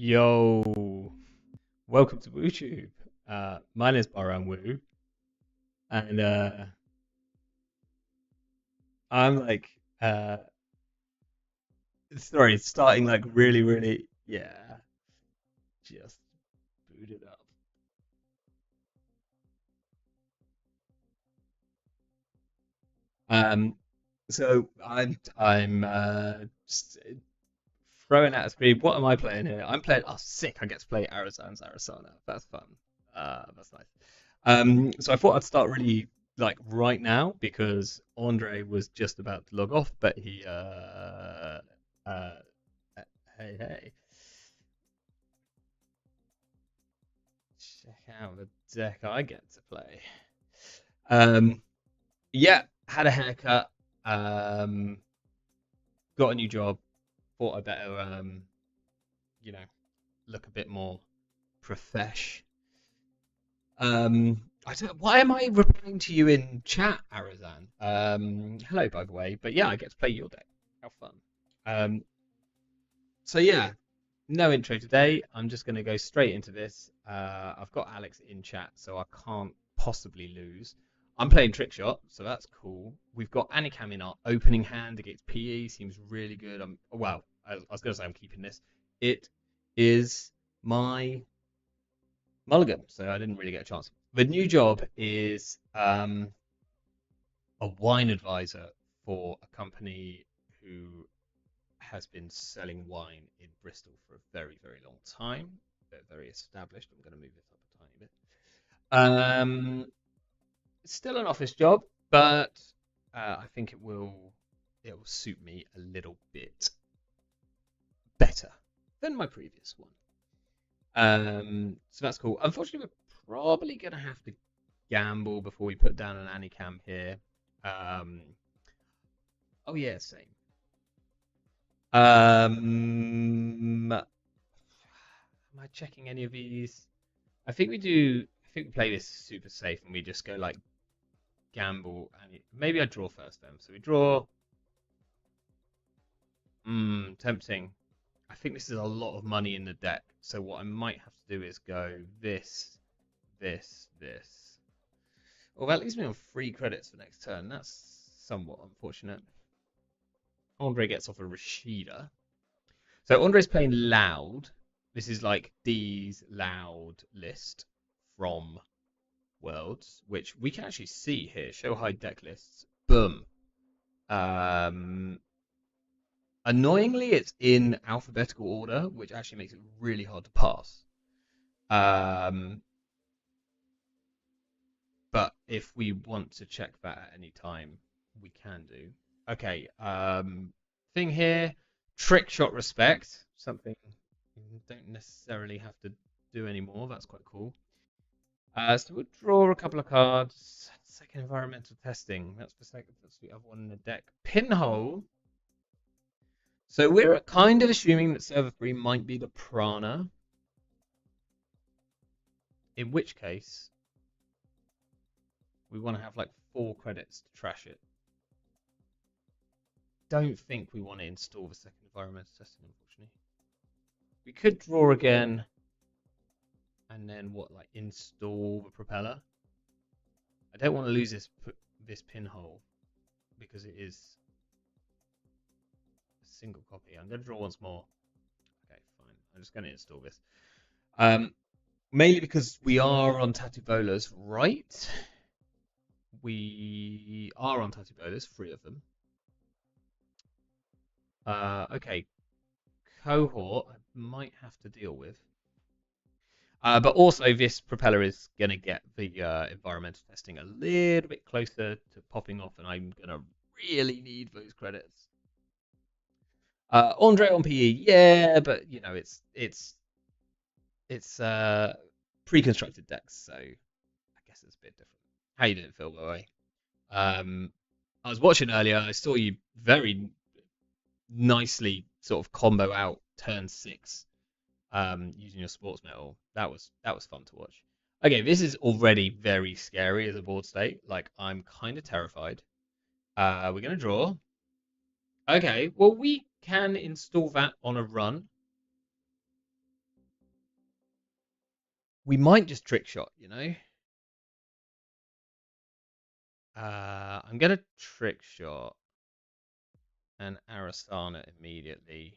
Yo, welcome to WooTube. My name is Baran Woo, and I'm like, uh, sorry, starting like really, yeah, just boot it up. Um, so I'm just throwing out a screen. What am I playing here? I'm playing. Oh, sick! I get to play Arizana's Arizona. That's fun. That's nice. So I thought I'd start really like right now because Andre was just about to log off, but uh hey, check out the deck I get to play. Um, yeah, had a haircut. Um, got a new job. Thought I better you know, look a bit more profesh. I don't, why am I replying to you in chat, Arizan? Hello, by the way. But yeah, I get to play your deck. How fun. Um, so yeah, no intro today. I'm just going to go straight into this. I've got Alex in chat, so I can't possibly lose. I'm playing Trick Shot, so that's cool. We've got Anikam in our opening hand against PE. Seems really good. Well, I was going to say I'm keeping this. It is my mulligan, so I didn't really get a chance. The new job is a wine advisor for a company who has been selling wine in Bristol for a very long time. They're very established. I'm going to move this up a tiny bit. It's still an office job, but I think it will suit me a little bit better than my previous one. So that's cool. Unfortunately, we're probably going to have to gamble before we put down an Anicam here. Um, oh yeah, same. Am I checking any of these? I think we do. I think we play this super safe and we just go like gamble. And maybe I draw first then. So we draw. Tempting. I think this is a lot of money in the deck. So what I might have to do is go this. Well, that leaves me on 3 credits for next turn. That's somewhat unfortunate. Andre gets off a Rashida. So Andre's playing loud. This is like D's loud list from Worlds, which we can actually see here. Show hide deck lists. Boom. Um, Annoyingly, it's in alphabetical order, which actually makes it really hard to pass. Um, but if we want to check that at any time, we can do. Okay. Thing here, trick shot respect, something you don't necessarily have to do anymore. That's quite cool. So we'll draw a couple of cards. Second environmental testing. That's the second. That's the other one in the deck. Pinhole. So we're kind of assuming that server 3 might be the Prana. In which case, we want to have like 4 credits to trash it. Don't think we want to install the second environmental testing, unfortunately. We could draw again and then what, like install the propeller. I don't want to lose this pinhole because it is a single copy. I'm going to draw once more. Okay, fine. I'm just going to install this. Mainly because we are on Tattoo Bolas, right? We are on Tattoo Bolas, 3 of them. Okay, cohort I might have to deal with. But also this propeller is going to get the environmental testing a little bit closer to popping off, and I'm going to really need those credits. Andre on PE, yeah, but you know it's pre-constructed decks, so I guess it's a bit different. How you doing, Phil? By the way, I was watching earlier. I saw you very nicely sort of combo out turn 6 using your sports metal. That was fun to watch. Okay, this is already very scary as a board state. Like I'm kind of terrified. We're gonna draw. Okay, well we can install that on a run. We might just trick shot, you know. I'm gonna trick shot and Arasana immediately.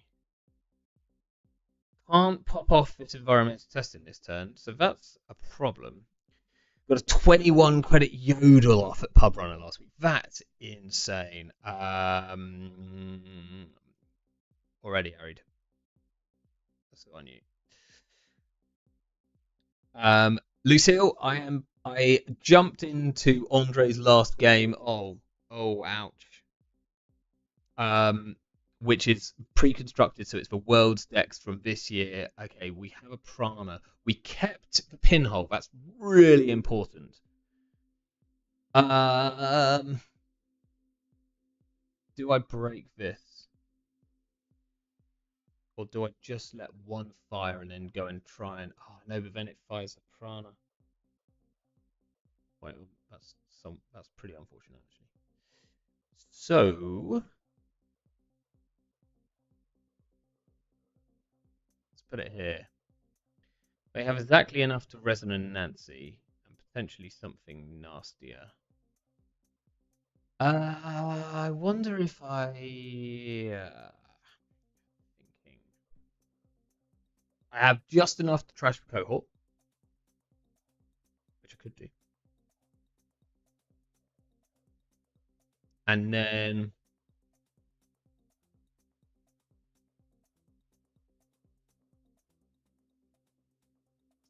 Can't pop off this environmental testing this turn, so that's a problem. Got a 21 credit Yodel off at Pub Runner last week. That's insane. Already harried. That's on you. Lucille, I jumped into Andre's last game. Oh, ouch. Which is pre-constructed, so it's the world's decks from this year. Okay, we have a Prana. We kept the pinhole. That's really important. Do I break this? Or do I just let one fire and then go and try and... Oh, no, but then it fires a Prana. Wait, that's pretty unfortunate, actually. So... let's put it here. They have exactly enough to Resonant Nancy and potentially something nastier. I wonder if I... thinking. I have just enough to trash the cohort, which I could do. And then...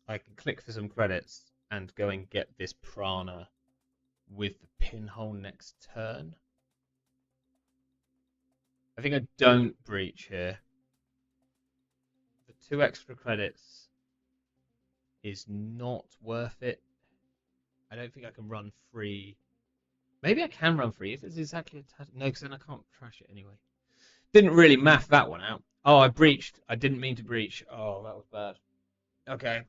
I can click for some credits and go and get this Prana with the pinhole next turn. I think I don't breach here. The 2 extra credits is not worth it. I don't think I can run free. Maybe I can run free if it's exactly attached. No, because then I can't trash it anyway. Didn't really math that one out. Oh, I breached. I didn't mean to breach. Oh, that was bad. Okay.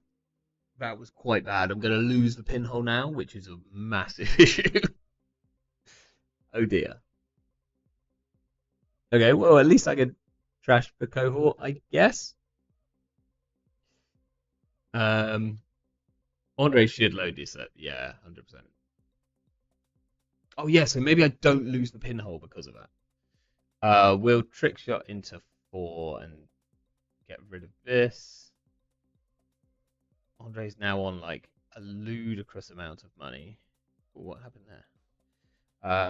That was quite bad. I'm going to lose the pinhole now, which is a massive issue. Oh dear. Okay, well, at least I could trash the cohort, I guess. Andre should load this up. Yeah, 100%. Oh, yeah, so maybe I don't lose the pinhole because of that. We'll trick shot into 4 and get rid of this. Andre's now on like a ludicrous amount of money. What happened there?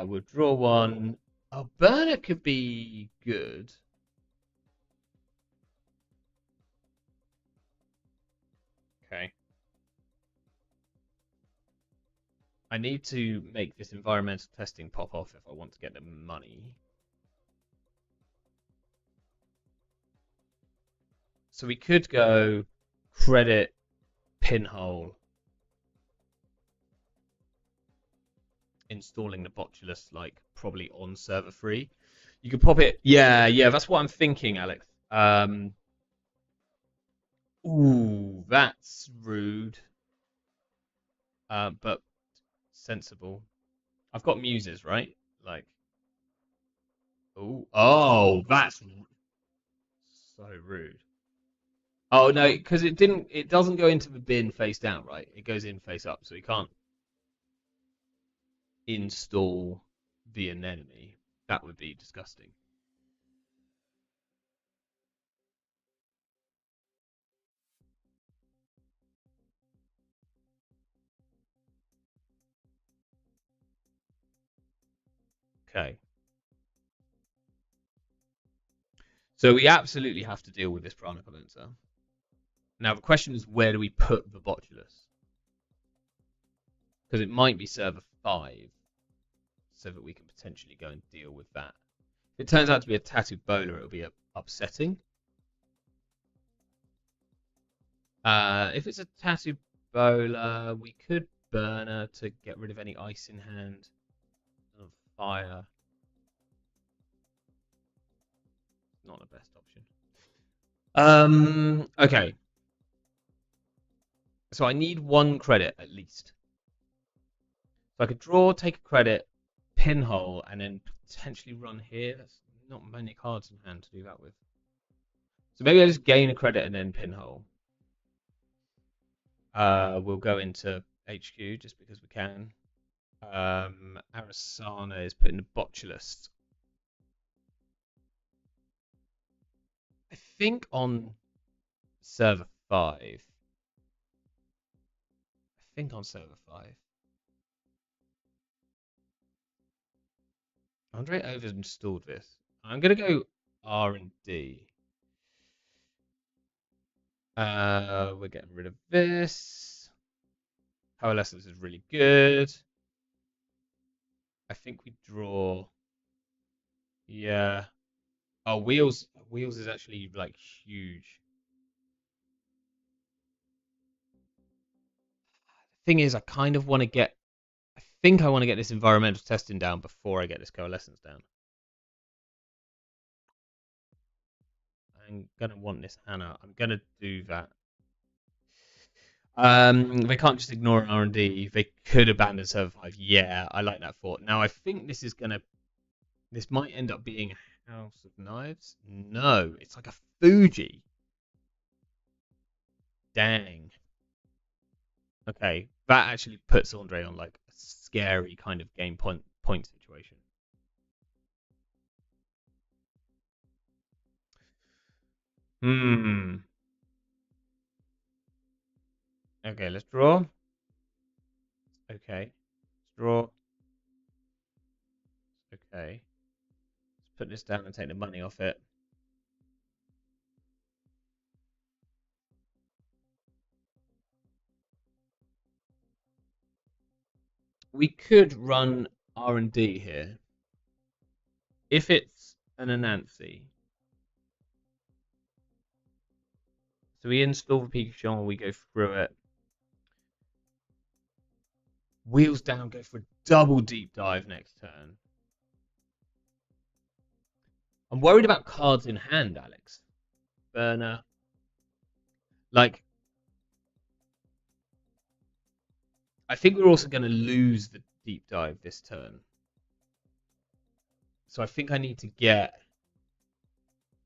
We'll draw 1. Oh, burner could be good. Okay. I need to make this environmental testing pop off if I want to get the money. So we could go credit pinhole, installing the botulus like probably on server 3. You could pop it. Yeah, that's what I'm thinking, Alex. Ooh, that's rude. But sensible. I've got muses, right? Like, oh, that's so rude. Oh no, because it doesn't go into the bin face down, right? It goes in face up, so you can't install the anemone. That would be disgusting. Okay. So we absolutely have to deal with this prana condenser. Now the question is, where do we put the botulus? Because it might be server 5, so that we can potentially go and deal with that. If it turns out to be a tattoo bowler, it'll be upsetting. If it's a tattoo bowler, we could burner to get rid of any ice in hand and fire. Not the best option. Okay. So I need 1 credit at least. So I could draw, take a credit, pinhole, and then potentially run here. That's not many cards in hand to do that with. So maybe I just gain a credit and then pinhole. We'll go into HQ just because we can. Arasana is put in the botulist. I think on server 5. I think on server 5. Andre over-installed this. I'm going to go R&D. We're getting rid of this. Coalescence is really good. I think we draw. Yeah. Oh, wheels. Wheels is actually like huge. Thing is, I kind of want to get. I think I want to get this environmental testing down before I get this coalescence down. I'm gonna want this Hannah. I'm gonna do that. They can't just ignore an R&D. They could abandon server 5. Yeah, I like that thought. Now I think this is gonna. This might end up being a House of Knives. No, it's like a Fuji. Dang. Okay, that actually puts Andre on like a scary kind of game point situation. Hmm. Okay, let's draw. Okay, let's draw. Okay, let's put this down and take the money off it. We could run R&D here if it's an Anansi. So we install the Pikachu, we go through it. Wheels down, go for a double deep dive next turn. I'm worried about cards in hand, Alex. Burner. Like, I think we're also going to lose the deep dive this turn. So I think I need to get.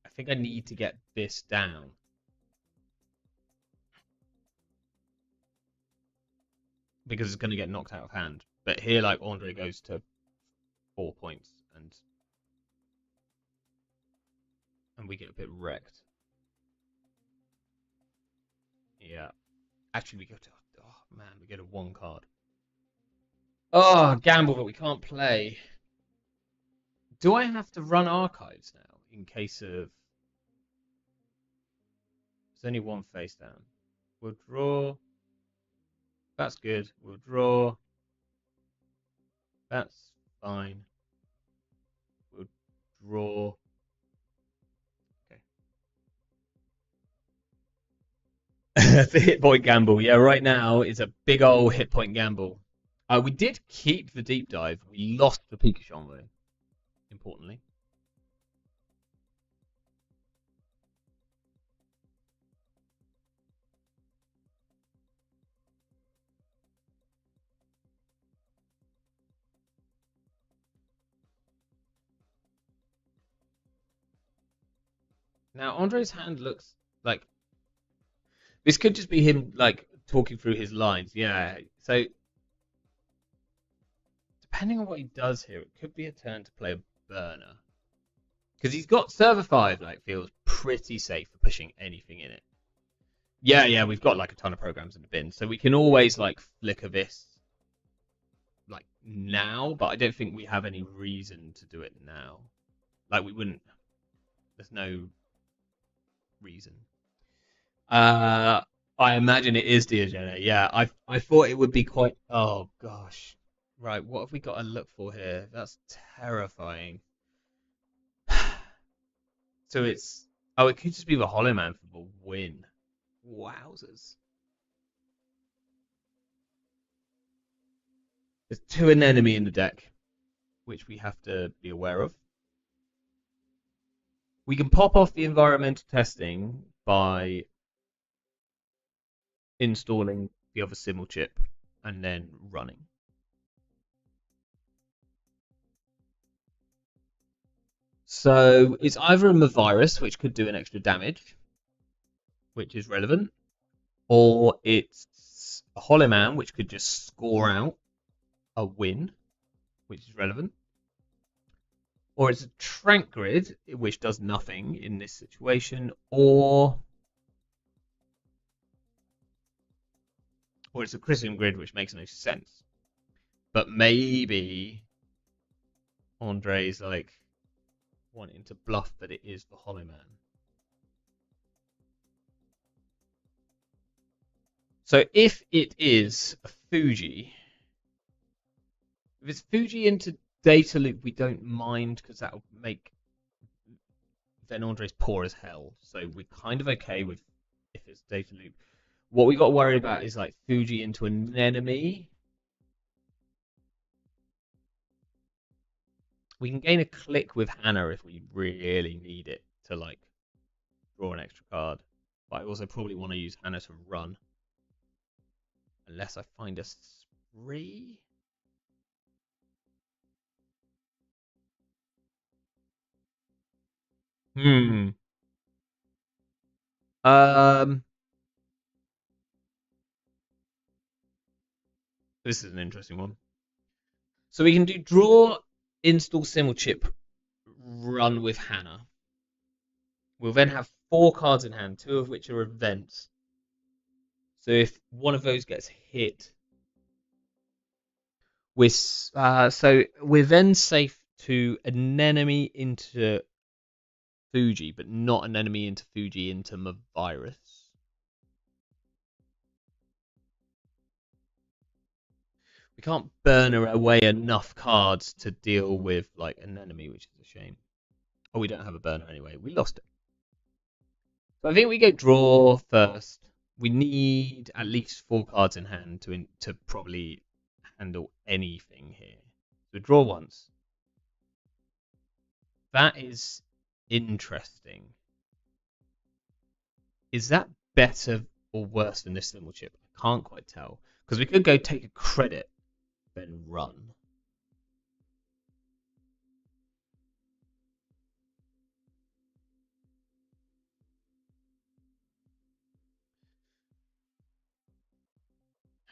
I think I need to get this down. Because it's going to get knocked out of hand. But here, like, Andre goes to 4 points and we get a bit wrecked. Yeah. Actually, we go to. Oh, man, we get a 1 card. Oh, gamble, but we can't play. Do I have to run archives now in case of. There's only 1 face down. We'll draw. That's good. We'll draw. That's fine. We'll draw. Okay. The hit point gamble. Yeah, right now is a big old hit point gamble. We did keep the deep dive. We lost the Pikachu though, importantly. Now Andre's hand looks like this could just be him like talking through his lines. Yeah. So depending on what he does here, it could be a turn to play a burner. Because he's got server 5, like, feels pretty safe for pushing anything in it. Yeah, we've got like a ton of programs in the bin, so we can always like flicker this like now, but I don't think we have any reason to do it now. Like we wouldn't. There's no reason. I imagine it is Diogene. Yeah, I thought it would be quite. Oh gosh. Right, what have we got to look for here? That's terrifying. So it's. Oh, it could just be the Hollow Man for the win. Wowzers. There's 2 anemone in the deck, which we have to be aware of. We can pop off the environmental testing by installing the other Simmel chip and then running. So it's either a Mavirus, which could do an extra damage, which is relevant, or it's a Hollow Man, which could just score out a win, which is relevant, or it's a Trank Grid, which does nothing in this situation, or it's a Christian Grid, which makes no sense. But maybe Andre's like wanting to bluff that it is the Hollow Man. So if it is a Fuji, if it's Fuji into Data Loop, we don't mind because that'll make then Andre's poor as hell. So we're kind of okay with if it's Data Loop. What we got to worry about is like Fuji into an enemy. We can gain a click with Hannah if we really need it to like draw an extra card. But I also probably want to use Hannah to run. Unless I find a spree. Um. This is an interesting one. So we can do draw, install Simulchip, run with Hannah. We'll then have 4 cards in hand, 2 of which are events. So if one of those gets hit, so we're then safe to an enemy into Fuji, but not an enemy into Fuji into Mavirus. We can't burn away enough cards to deal with like an enemy, which is a shame. Oh, we don't have a burner anyway. We lost it. So I think we go draw first. We need at least 4 cards in hand to probably handle anything here. So draw once. That is interesting. Is that better or worse than this Simulchip? I can't quite tell. Because we could go take a credit, then run.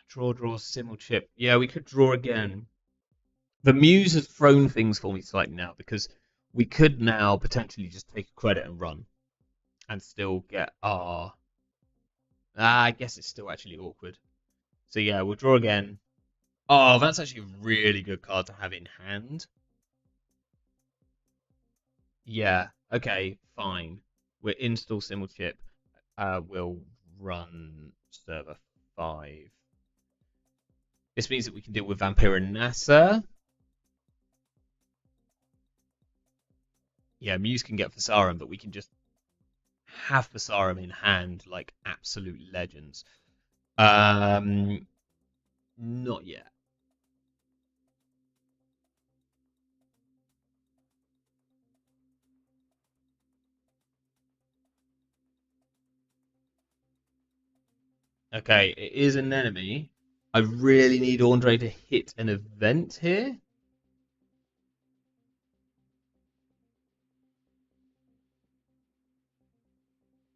Draw, Simulchip. Yeah, we could draw again. The Muse has thrown things for me slightly now because we could now potentially just take a credit and run and still get our... I guess it's still actually awkward. So yeah, we'll draw again. Oh, that's actually a really good card to have in hand. Yeah, okay, fine. We'll install Simulchip. We'll run server 5. This means that we can deal with Vampire and NASA. Yeah, Muse can get Fasarum, but we can just have Fasarum in hand like absolute legends. Not yet. Okay, it is an enemy. I really need Andre to hit an event here.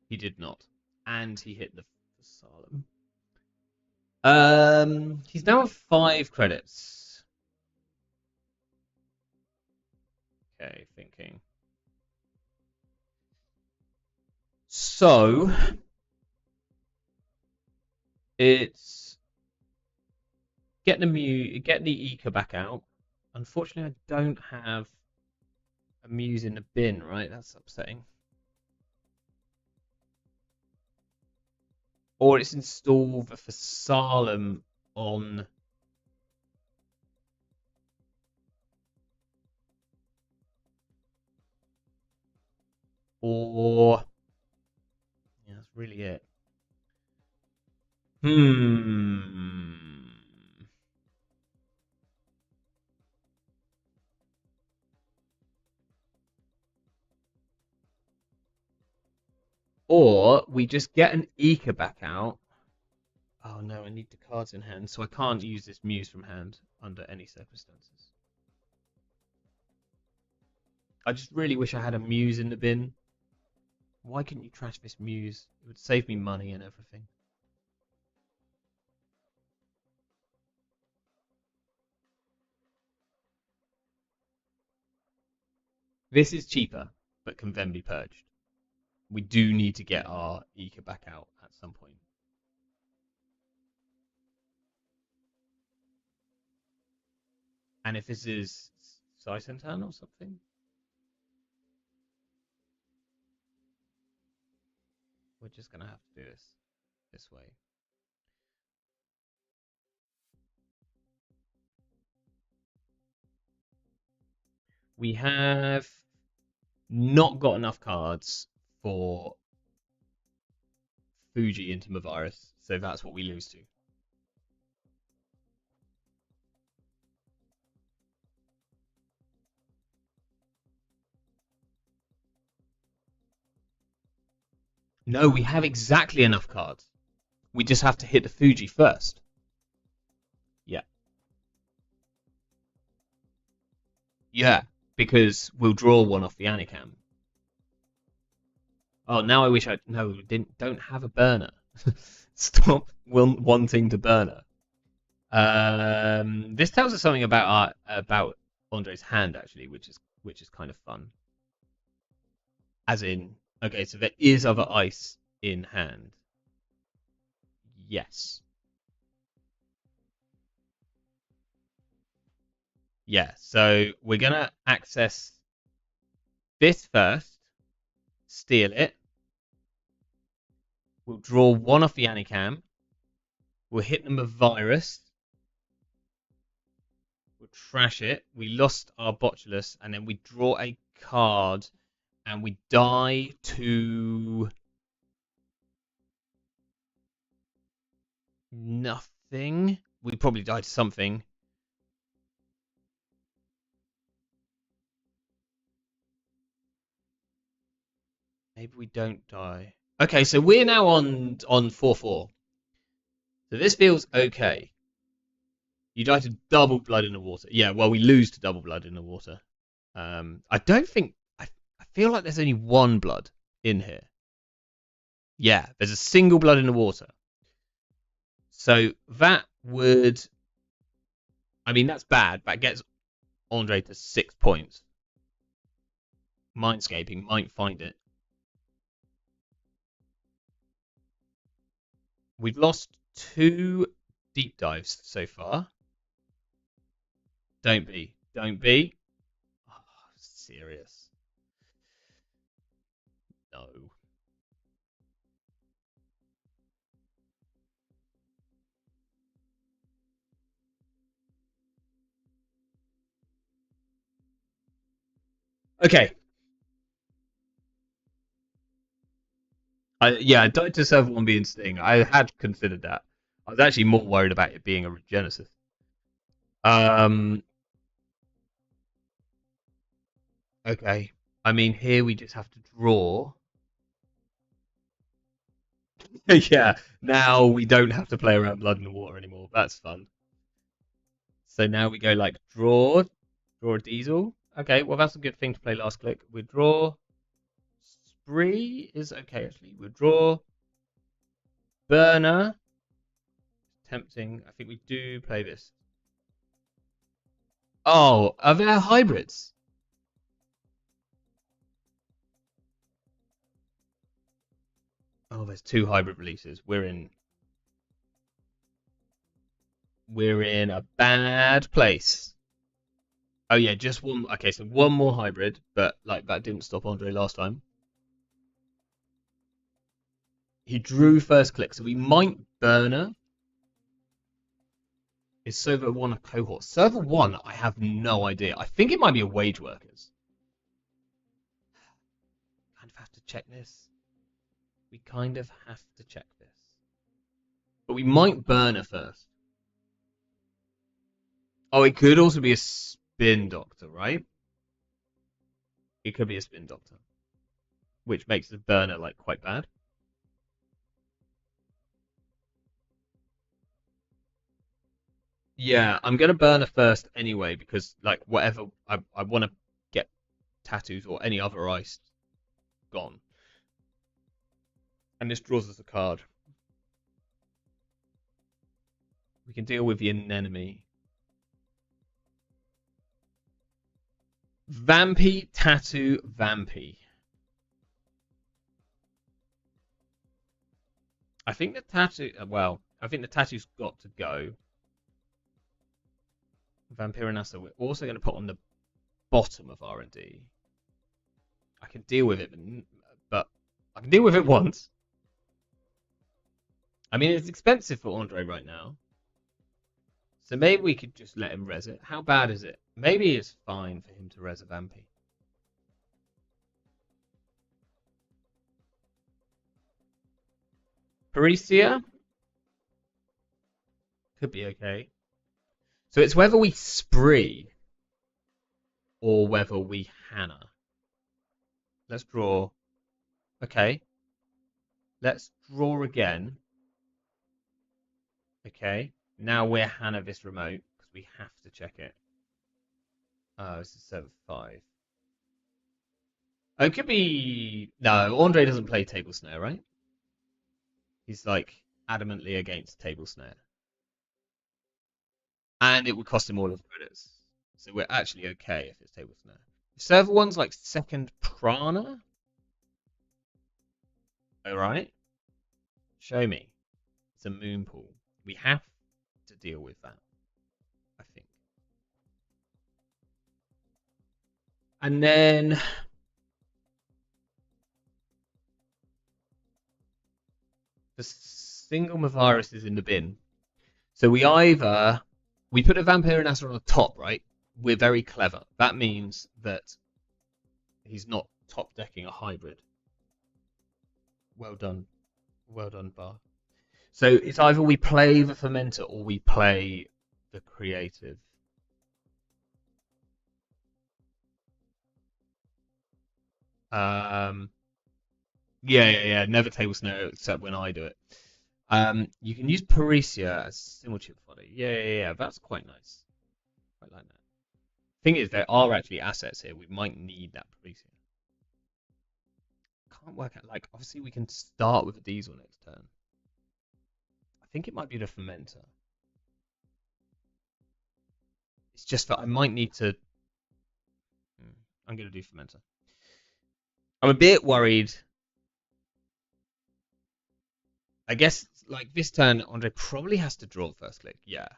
He did not. And he hit the Fasarum. He's now at 5 credits. Okay, thinking. So it's get the Eka back out. Unfortunately, I don't have a Muse in the bin, right? That's upsetting. Or it's install the Fasarum on or yeah, that's really it. Or we just get an Eka back out. Oh no, I need the cards in hand, so I can't use this Muse from hand under any circumstances. I just really wish I had a Muse in the bin. Why couldn't you trash this Muse? It would save me money and everything. This is cheaper, but can then be purged. We do need to get our Eka back out at some point. And if this is Saisentan or something, we're just gonna have to do this way. We have not got enough cards for Fuji into Mavirus, so that's what we lose to. No, we have exactly enough cards. We just have to hit the Fuji first. Yeah. Yeah, because we'll draw one off the Anikam. Oh, now I wish I don't have a burner. Stop wanting to burner. This tells us something about Andre's hand actually, which is kind of fun. As in, okay, so there is other ice in hand. Yes. Yeah, so we're gonna access this first, steal it. We'll draw one off the Anikam. We'll hit them with virus. We'll trash it. We lost our Botulus, and then we draw a card, and we die to nothing. We probably die to something. Maybe we don't die. Okay, so we're now on 4-4. So this feels okay. You die to double blood in the water. Yeah, well, we lose to double blood in the water. I don't think... I feel like there's only one blood in here. Yeah, there's a single blood in the water. So that would... I mean, that's bad. That gets Andre to 6 points. Mindscaping might find it. We've lost 2 deep dives so far. Don't be. Don't be. Oh, serious. No. Okay. I died to server 1 being Sting. I had considered that. I was actually more worried about it being a Regenesis. Okay. I mean, here we just have to draw. Yeah, now we don't have to play around Blood in the Water anymore. That's fun. So now we go like draw a diesel. Okay, well that's a good thing to play last click. We draw. Spree is okay actually. We draw. Burner. Tempting. I think we do play this. Oh, are there hybrids? Oh, there's 2 hybrid releases. We're in a bad place. Oh yeah, just one. Okay, so one more hybrid, but like that didn't stop Andre last time. He drew first click, so we might burner. Is server 1 a cohort? Server 1, I have no idea. I think it might be a wage workers. Kind of have to check this. We kind of have to check this. But we might burner first. Oh, it could also be a spin doctor, right? It could be a spin doctor. Which makes the burner like quite bad. Yeah, I'm gonna burner first anyway because like whatever I want to get tattoos or any other ice gone, and this draws us a card. We can deal with the enemy. Vampy, Tattoo, Vampy. I think the tattoo. Well, I think the tattoo's got to go. Vampire and Nasa, we're also going to put on the bottom of R&D. I can deal with it, but I can deal with it once. I mean, it's expensive for Andre right now. So maybe we could just let him res it. How bad is it? Maybe it's fine for him to res a Vampy. Parisia? Could be okay. So it's whether we spree or whether we Hannah. Let's draw. Okay. Let's draw again. Okay. Now we're Hannah this remote because we have to check it. Oh, this is 7-5. Oh, it could be. No, Andre doesn't play Table Snare, right? He's like adamantly against Table Snare. And it would cost him all of the credits. So we're actually okay if it's Table Snare. If server one's like second Prana. Alright. Show me. It's a moon pool. We have to deal with that, I think. And then the single Mavirus is in the bin. So we put a Vampire and Asa on the top, right? We're very clever. That means that he's not top decking a hybrid. Well done. Well done, Bar. So it's either we play the Fermenter or we play the Creative. Yeah. Never Table Snare except when I do it. You can use Parisia as single chip fodder. Yeah. That's quite nice. Quite like that. Thing is, there are actually assets here. We might need that Parisia. Can't work out. Like, obviously, we can start with a Diesel next turn. I think it might be the Fermenter. It's just that I might need to. I'm going to do Fermenter. I'm a bit worried. I guess, like, this turn, Andre probably has to draw first click. Yeah.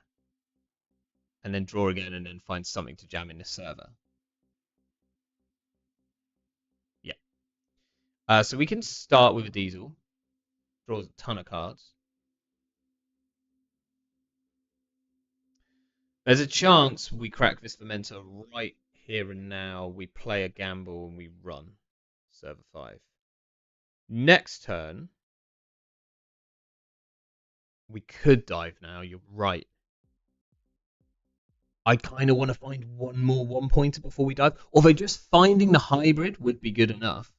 And then draw again and then find something to jam in the server. Yeah. So we can start with a Diesel. Draws a ton of cards. There's a chance we crack this Fermenter right here and now. We play a gamble and we run. Server 5. Next turn, we could dive now. You're right. I kind of want to find one more one-pointer before we dive. Although just finding the hybrid would be good enough.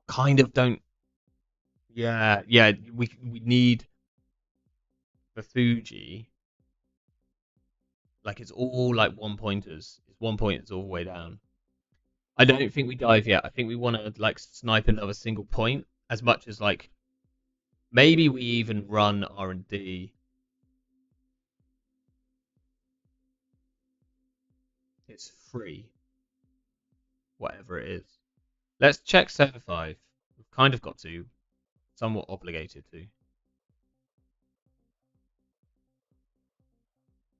Kind of don't. Yeah. We need the Fuji. Like it's all like one-pointers. It's one-pointers all the way down. I don't think we dive yet. I think we want to like snipe another single point as much as like maybe we even run R&D. It's free. Whatever it is. Let's check server 5. We've kind of got to. Somewhat obligated to.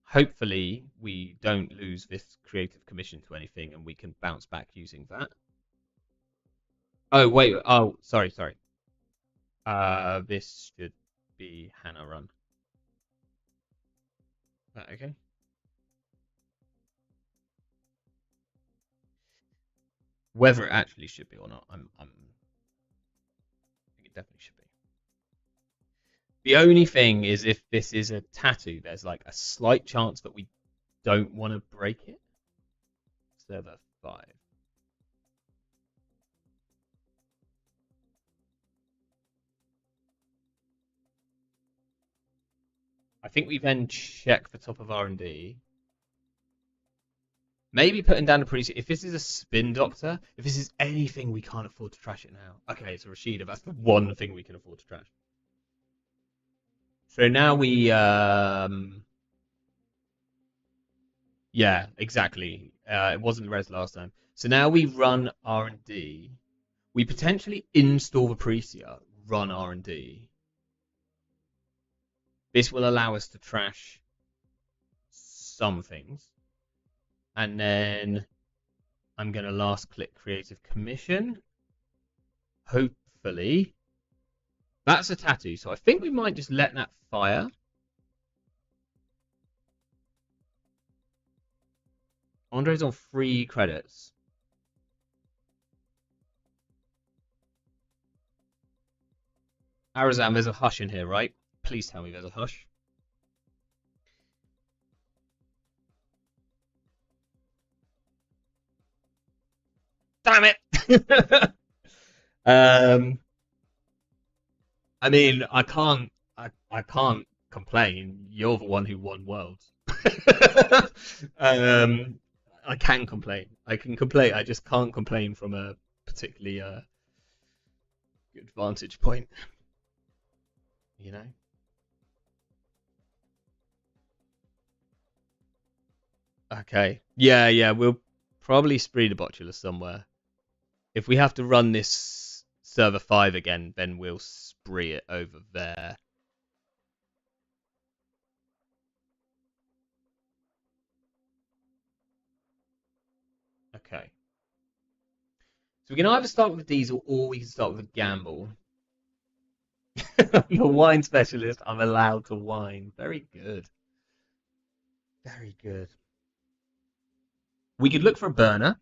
Hopefully we don't lose this creative commission to anything and we can bounce back using that. Oh, wait. Oh, sorry. This should be Hannah run. Okay. Whether it actually should be or not, I think it definitely should be. The only thing is if this is a tattoo, there's like a slight chance that we don't want to break it. Server 5. I think we then check the top of R&D. Maybe putting down a priest. If this is a spin doctor, if this is anything, we can't afford to trash it now. Okay, it's a Rashida. That's the one thing we can afford to trash. So now we, yeah, exactly. It wasn't res last time. So now we run R&D. We potentially install the Precia, run R&D. This will allow us to trash some things. And then I'm going to last click Creative Commission. Hopefully. That's a tattoo, so I think we might just let that fire. Andre's on 3 credits. Arazam, there's a hush in here, right? Please tell me there's a hush. Damn it! I mean, I can't complain. You're the one who won Worlds. I can complain. I can complain. I just can't complain from a particularly good vantage point. You know. Okay. Yeah, yeah. We'll probably spree the botulus somewhere. If we have to run this server 5 again, then we'll spree it over there. Okay. So we can either start with a diesel or we can start with a gamble. I'm a wine specialist. I'm allowed to wine. Very good. Very good. We could look for a burner.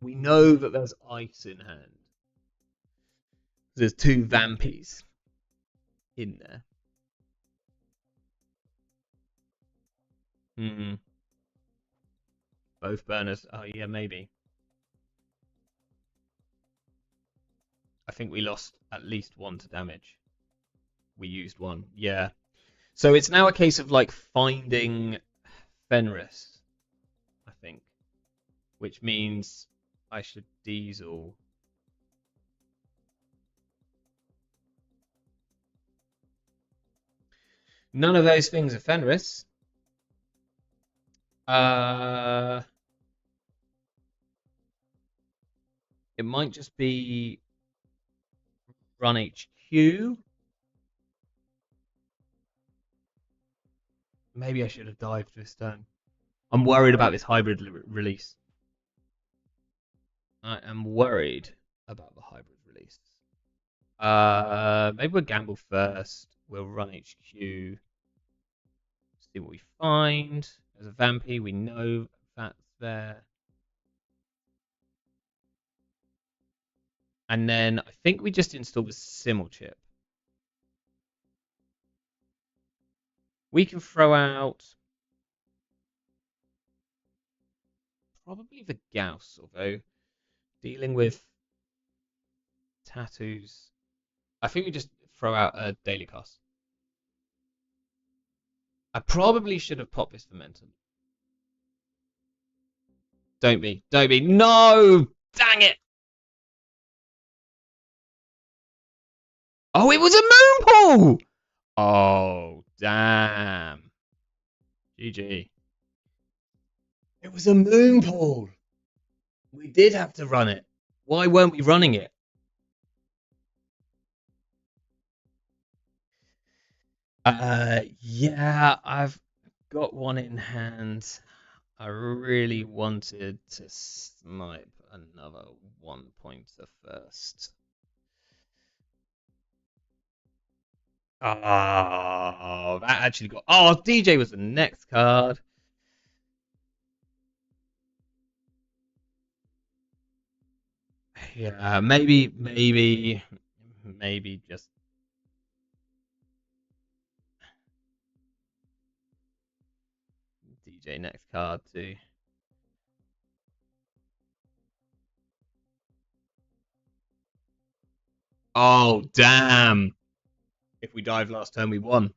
We know that there's ice in hand. There's 2 vampies in there. Hmm. Both burners. Oh, yeah, maybe. I think we lost at least 1 to damage. We used 1. Yeah. So it's now a case of like finding Fenris, I think. Which means I should diesel. None of those things are Fenris. It might just be run HQ. Maybe I should have dived this turn. I'm worried about this hybrid release. I am worried about the hybrid release. Maybe we'll gamble first. We'll run HQ. See what we find. There's a Vampy. We know that's there. And then I think we just install the Simmel chip. We can throw out probably the Gauss, although dealing with tattoos. I think we just throw out a daily cost. I probably should have popped this Momentum. Don't be. Don't be. No! Dang it! Oh, it was a moon pool! Oh, damn. GG. It was a moon pool. We did have to run it. Why weren't we running it? Yeah, I've got one in hand. I really wanted to snipe another 1-pointer first. Oh, that actually got. Oh, DJ was the next card. Yeah, maybe just. DJ next card too. Oh, damn. If we dive last turn, we won.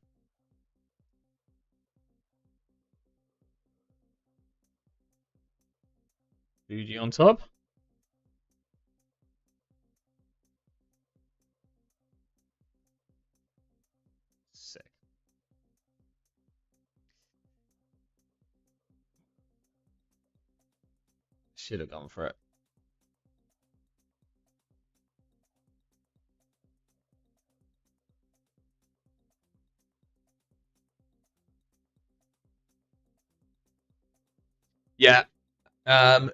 Fuji on top. should have gone for it. Yeah.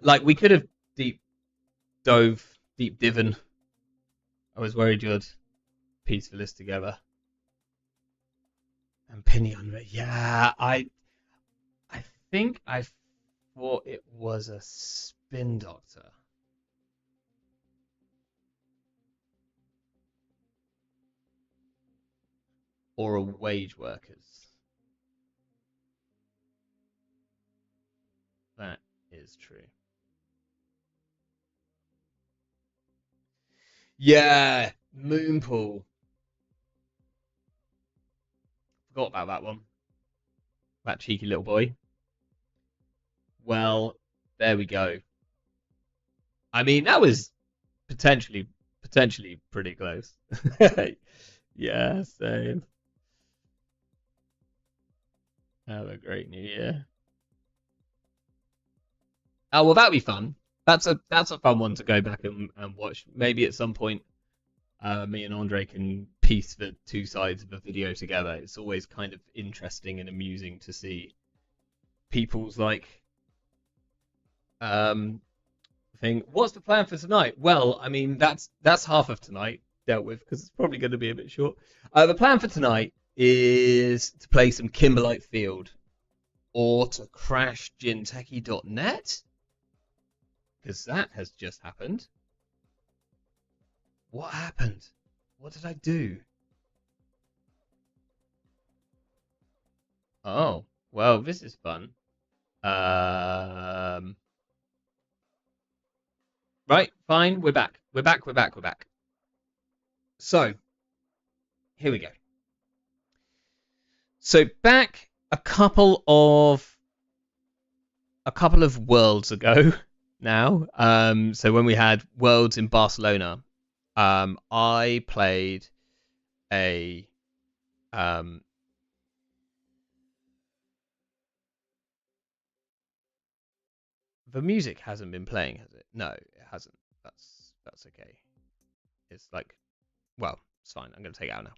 Like we could have deep divin. I was worried you'd piece the list together. And Pinion, yeah, I think I thought it was a spin doctor. Or a wage workers. That is true. Yeah, Moonpool. Forgot about that one. That cheeky little boy. Well, there we go. I mean, that was potentially pretty close. Yeah, same. Have a great new year. Oh well, that'd be fun. That's a fun one to go back and watch. Maybe at some point, me and Andre can piece the two sides of a video together. It's always kind of interesting and amusing to see people's like thing. What's the plan for tonight? Well, I mean that's half of tonight dealt with because it's probably going to be a bit short. The plan for tonight is to play some Kimberlite Field or to crash Jinteki.net because that has just happened. What happened? What did I do? Oh, well, this is fun. Right, fine, we're back. We're back. So, here we go. So back a couple of worlds ago now. So when we had Worlds in Barcelona, I played a the music hasn't been playing, has it? No, it hasn't. That's okay. It's like, well, it's fine. I'm going to take it out now.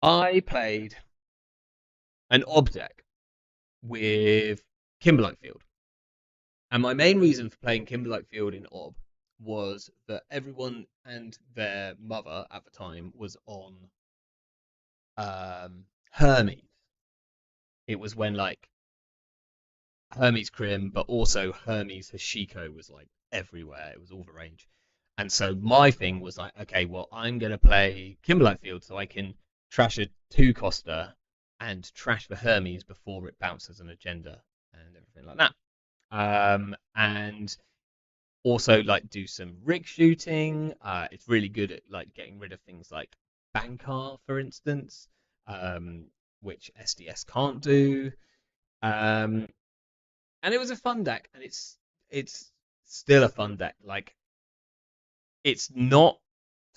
I played an ob deck with Kimberlite Field. And my main reason for playing Kimberlite Field in ob was that everyone and their mother at the time was on Hermes. It was when like Hermes Crim, but also Hermes Hashiko was like everywhere. It was all the range. And so my thing was like, okay, well, I'm going to play Kimberlite Field so I can trash a two coster and trash the Hermes before it bounces an agenda and everything like that. And also like do some rig shooting. It's really good at like getting rid of things like Bankar, for instance, which SDS can't do. And it was a fun deck, and it's still a fun deck. Like it's not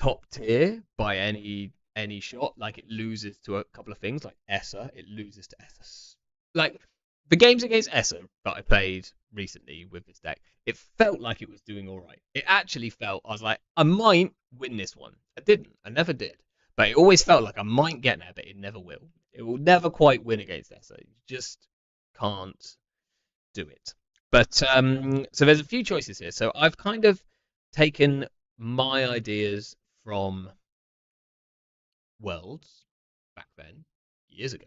top tier by any shot. Like it loses to a couple of things, like Essa. It loses to Essa. Like the games against Essa that I played recently with this deck, it felt like it was doing all right. It actually felt I was like, I might win this one. I didn't. I never did. But it always felt like I might get there, but it never will. It will never quite win against Essa. You just can't do it. But so there's a few choices here. So I've kind of taken my ideas from Worlds back then, years ago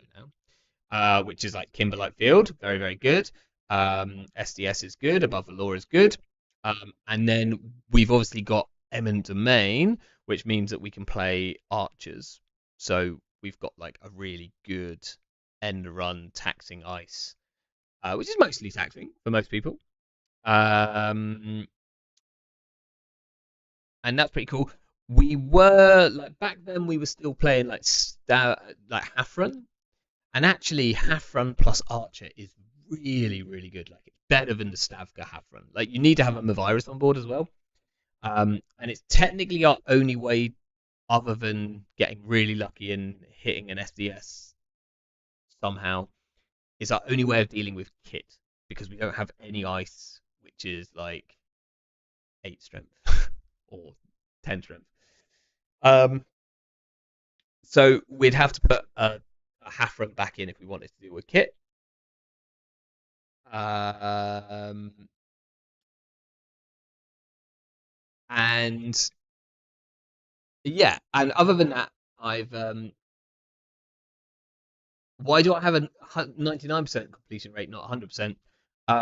now, which is like Kimberlite Field, very, very good. SDS is good, Above the Law is good. And then we've obviously got Eminent Domain, which means that we can play archers. So we've got like a really good end run taxing ice, which is mostly taxing for most people. And that's pretty cool. We were like back then we were still playing like Hafrun, and actually Hafrun plus Archer is really, really good. Like it's better than the Stavka Hafrun. Like you need to have a Mavirus on board as well. And it's technically our only way, other than getting really lucky and hitting an SDS somehow, is our only way of dealing with kit because we don't have any ice which which is like 8 strength or 10 strength. Um, so we'd have to put a half front back in if we wanted to do a kit. Um, and yeah, and other than that, I've why do I have a 99% completion rate, not 100%?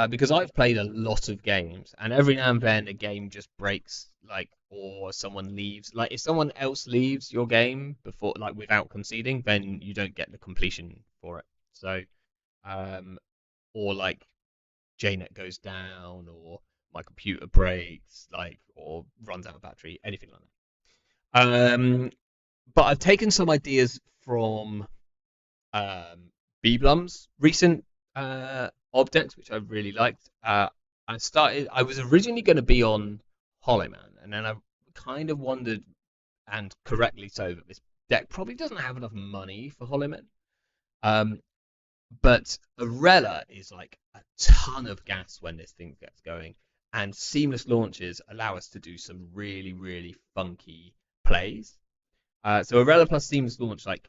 Because I've played a lot of games, and every now and then a game just breaks, like, or someone leaves. Like, if someone else leaves your game before, like, without conceding, then you don't get the completion for it. So, um, or like JNet goes down, or my computer breaks, like, or runs out of battery, anything like that. But I've taken some ideas from Beeblum's recent objects, which I really liked. I was originally going to be on Hollow Man, and then I kind of wondered, and correctly so, that this deck probably doesn't have enough money for Hollow Man. Um, but Arella is like a ton of gas when this thing gets going, and seamless launches allow us to do some really, really funky plays. So Arella plus seamless launch, like,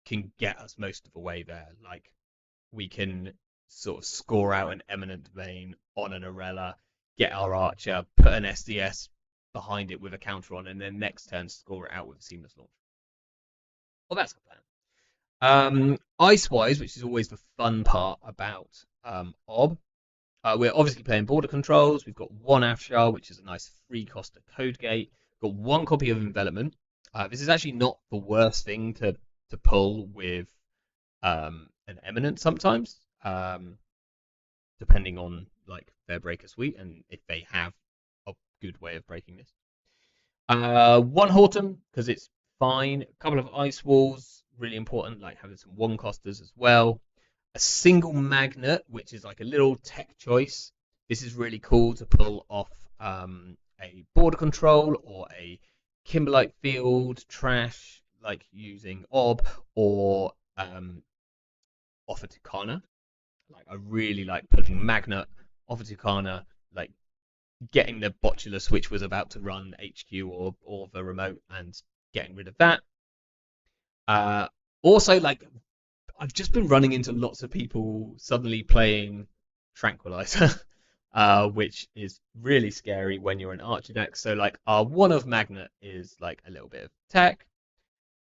can get us most of the way there. Like, we can sort of score out an Eminent Domain on an Arella, get our Archer, put an SDS behind it with a counter on, and then next turn score it out with a seamless launch. Well, that's the plan. Ice-wise, which is always the fun part about Ob, we're obviously playing border controls. We've got one Afshar, which is a nice free cost of code gate. We've got one copy of Envelopment. This is actually not the worst thing to pull with an Eminent sometimes, depending on like their breaker suite and if they have a good way of breaking this. One Horton because it's fine. A couple of Ice Walls, really important, like having some one costers as well. A single Magnet, which is like a little tech choice. This is really cool to pull off a border control or a Kimberlite field trash, like using Ob or Offer Tucana. Like, I really like putting Magnet, Offer Tucana, like getting the Botulus, which was about to run HQ or the remote, and getting rid of that. Also, like, I've just been running into lots of people suddenly playing Tranquilizer, which is really scary when you're an Archer deck. So, like, our one of Magnet is like a little bit of tech.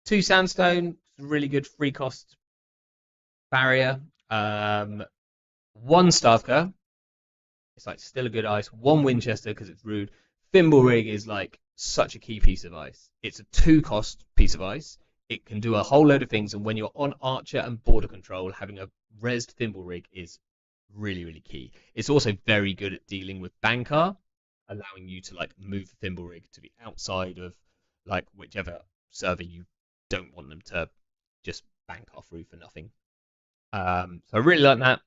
2 Sandstone, really good free cost barrier. 1 Stavka, it's like still a good ice. 1 Winchester because it's rude. Thimble Rig is like such a key piece of ice. It's a 2 cost piece of ice. It can do a whole load of things, and when you're on Archer and border control, having a resed Thimble Rig is really, really key. It's also very good at dealing with Bankar, allowing you to like move the Thimble Rig to the outside of like whichever server you don't want them to just Bankar through for nothing. So I really like that.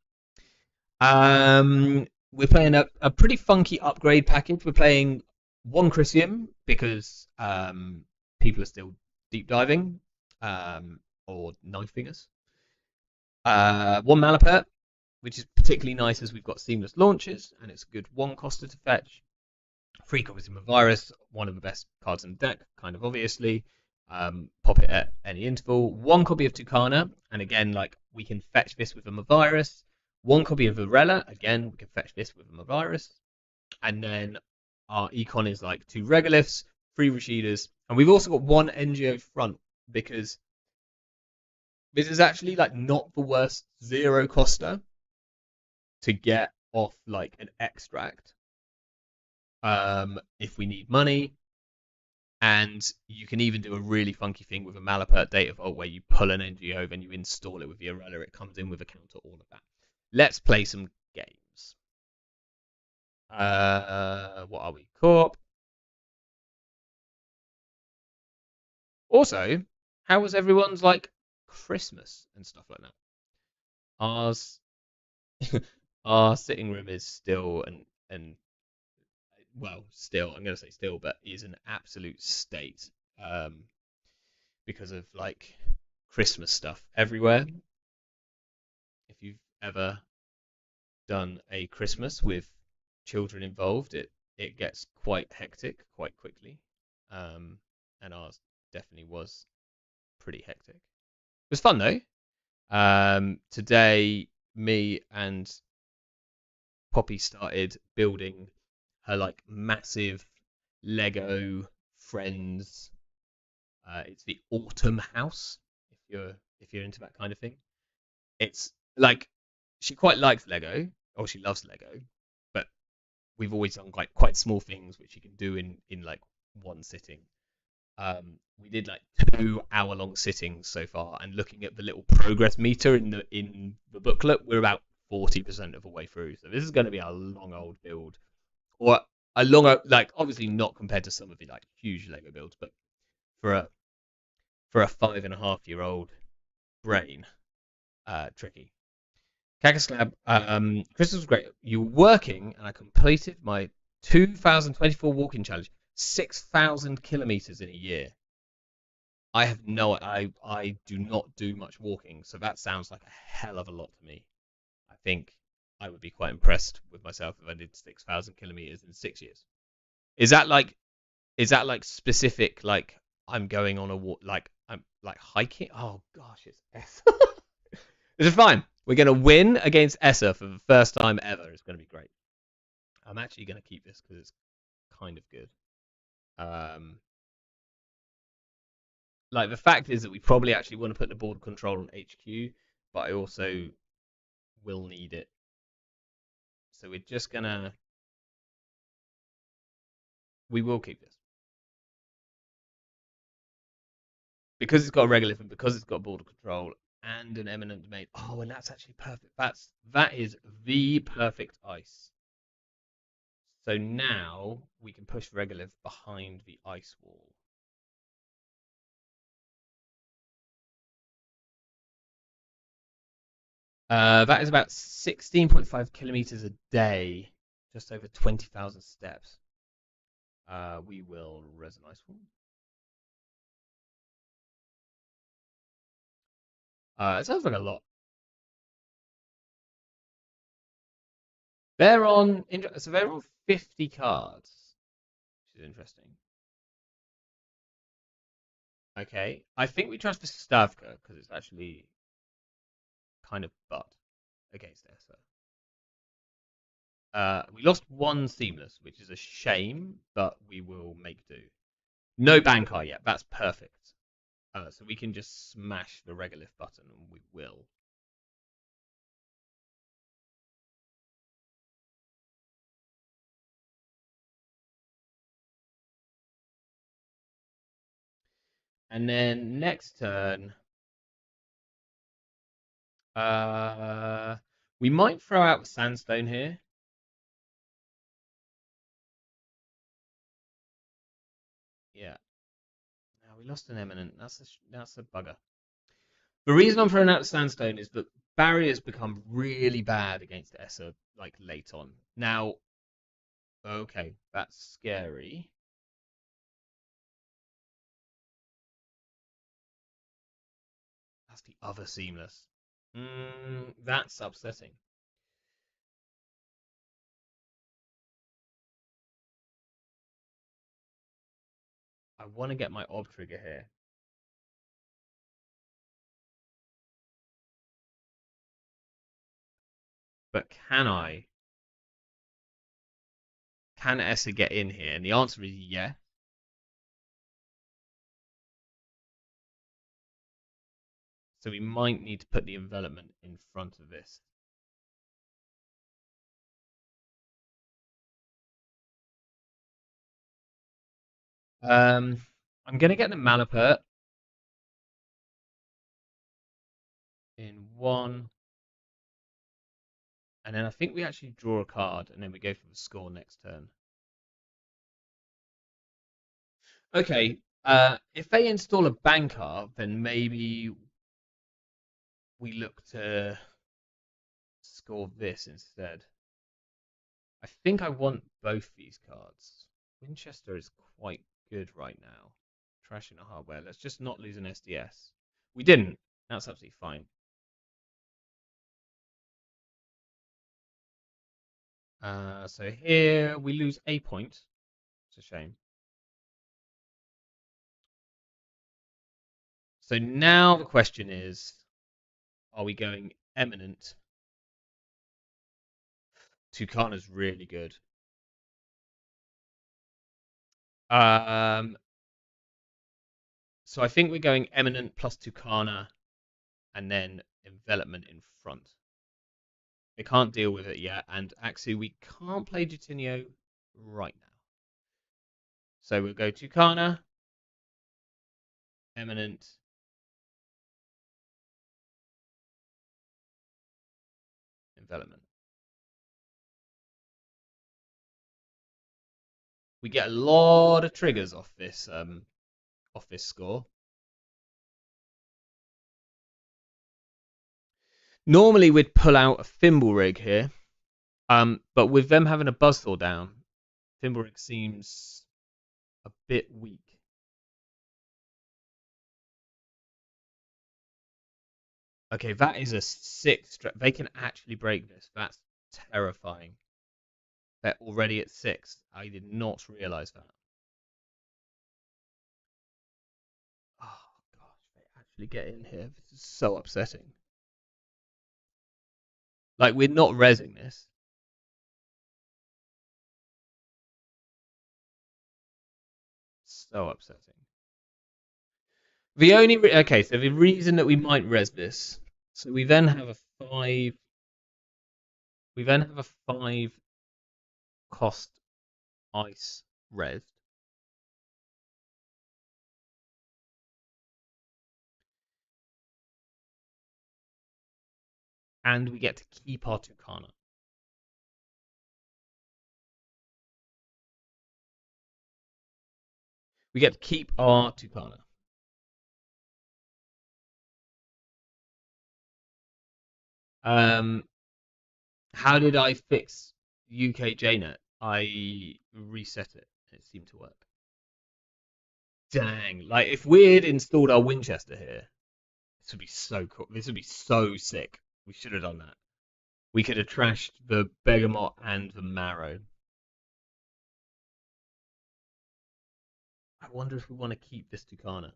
We're playing a pretty funky upgrade package. We're playing 1 Chrysium because people are still deep diving or knifing us. 1 Malapert, which is particularly nice as we've got seamless launches and it's a good 1 coster to fetch. 3 copies of Mavirus, one of the best cards in the deck, kind of obviously. Pop it at any interval. 1 copy of Tucana, and again, like, we can fetch this with a Mavirus. 1 copy of Varela, again, we can fetch this with a Mavirus. And then our econ is like 2 Regoliths, 3 Rashidas, and we've also got 1 NGO front because this is actually like not the worst 0 coster to get off like an extract if we need money. And you can even do a really funky thing with a Malapert Data Vault where you pull an NGO, then you install it with the Arella. It comes in with a counter, all of that. Let's play some games. What are we? Corp. Also, how was everyone's like Christmas and stuff like that? Ours, our sitting room is still and well, still, I'm going to say still, but is an absolute state because of like Christmas stuff everywhere. If you've ever done a Christmas with children involved, it gets quite hectic quite quickly. And ours definitely was pretty hectic. It was fun though. Today, me and Poppy started building her like massive Lego Friends. It's the Autumn House. If you're into that kind of thing, it's like she quite likes Lego, or she loves Lego, but we've always done quite small things which you can do in like one sitting. We did like 2 hour long sittings so far, and looking at the little progress meter in the booklet, we're about 40% of the way through. So this is going to be a long old build, or a longer, like obviously not compared to some of the like huge Lego builds, but for a 5.5-year-old brain, tricky. Cactus Crystal was great. You were working, and I completed my 2024 walking challenge, 6,000 kilometers in a year. I have no, I do not do much walking, so that sounds like a hell of a lot to me. I think I would be quite impressed with myself if I did 6,000 kilometers in 6 years. Is that like, specific? Like I'm going on a walk, like I'm like hiking. Oh gosh, it's S. This is fine. We're gonna win against Essa for the first time ever. It's gonna be great. I'm actually gonna keep this because it's kind of good. Um, like the fact is that we probably actually want to put the border control on HQ, but I also will need it. So we're just gonna, we will keep this because it's got a regolith and because it's got border control and an eminent domain. Oh, and that's actually perfect. That is the perfect ice. So now we can push regolith behind the ice wall. That is about 16.5 kilometers a day, just over 20,000 steps. We will res an ice wall. It sounds like a lot. They're on, so they're on 50 cards, which is interesting. Okay, I think we trust the Stavka because it's actually kind of butt against Essa. We lost one Seamless, which is a shame, but we will make do. No Bankar yet. That's perfect. So we can just smash the regolith button, and we will. And then next turn, we might throw out the Sandstone here. Yeah. Now we lost an Eminent. That's a bugger. The reason I'm throwing out the Sandstone is that barriers become really bad against Essa, like late on. Now, okay, that's scary. That's the other Seamless. That's upsetting. I want to get my Ob trigger here. But can I? Can Essa get in here? And the answer is yes. So we might need to put the envelopment in front of this. I'm going to get the Malapert in one. And then I think we actually draw a card, and then we go for the score next turn. Okay, if they install a Bankar, then maybe we look to score this instead. I think I want both these cards. Winchester is quite good right now. Trash in a hardware. Let's just not lose an SDS. We didn't. That's absolutely fine. So here we lose a point. It's a shame. So now the question is, are we going eminent? Tucana's really good. So I think we're going eminent plus Tucana and then envelopment in front. They can't deal with it yet, and actually we can't play Jutinho right now. So we'll go Tucana, eminent, envelopment. We get a lot of triggers off this score. Normally we'd pull out a thimble rig here, but with them having a buzzsaw down, thimble rig seems a bit weak. Okay, that is a 6. They can actually break this. That's terrifying. They're already at 6. I did not realize that. Oh gosh, they actually get in here. This is so upsetting. Like we're not rezzing this. So upsetting. Okay, so the reason that we might res this, so we then have a 5. We then have a 5 cost ice res. And we get to keep our Tucana. We get to keep our Tucana. Um, how did I fix UK JNet? I reset it. It seemed to work. Dang! Like if we'd installed our Winchester here, this would be so cool. This would be so sick. We should have done that. We could have trashed the Bergamot and the Marrow. I wonder if we want to keep this Tucana.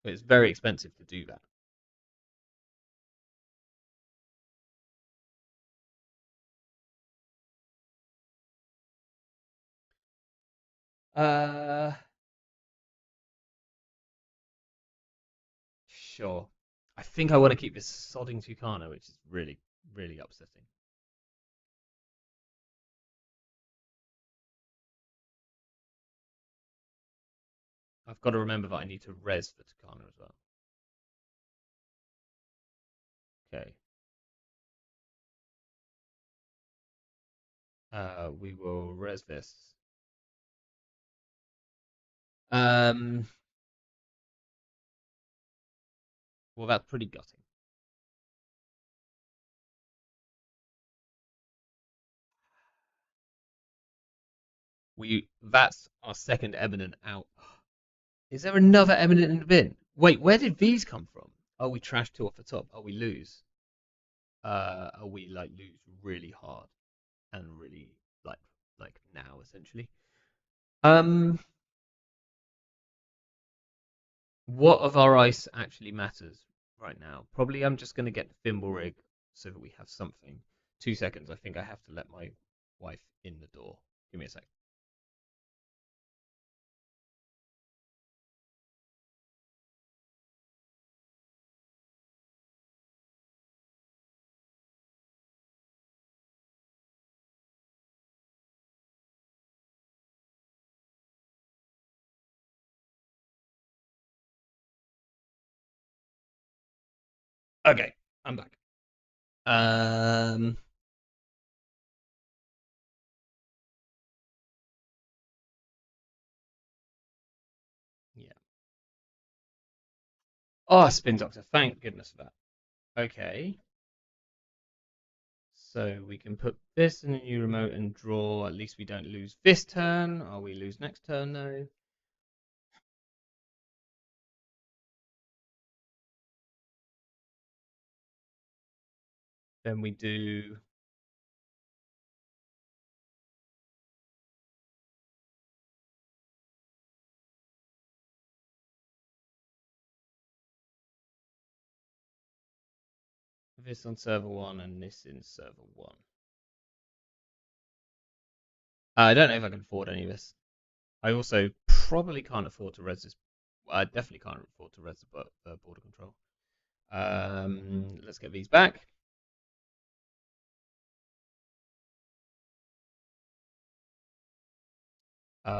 It's very expensive to do that. Uh, sure. I think I want to keep this sodding Tucana, which is really, really upsetting. I've got to remember that I need to res the Tucana as well. Okay. We will res this. Um, well, that's pretty gutting. That's our second eminent out. Is there another eminent in the bin? Wait, where did these come from? Oh, we trashed 2 off the top. Oh, we lose. We like lose really hard and really like now essentially. Um, what of our ice actually matters right now? Probably I'm just gonna get the thimble rig so that we have something. 2 seconds. I think I have to let my wife in the door. Give me a sec. Okay, I'm back. Um, yeah. Oh, spin doctor. Thank goodness for that. Okay. So we can put this in a new remote and draw. At least we don't lose this turn. Or we lose next turn though. Then we do This on server 1 and this in server 1. I don't know if I can afford any of this. I also probably can't afford to res this. Well, I definitely can't afford to res the border control. Let's get these back.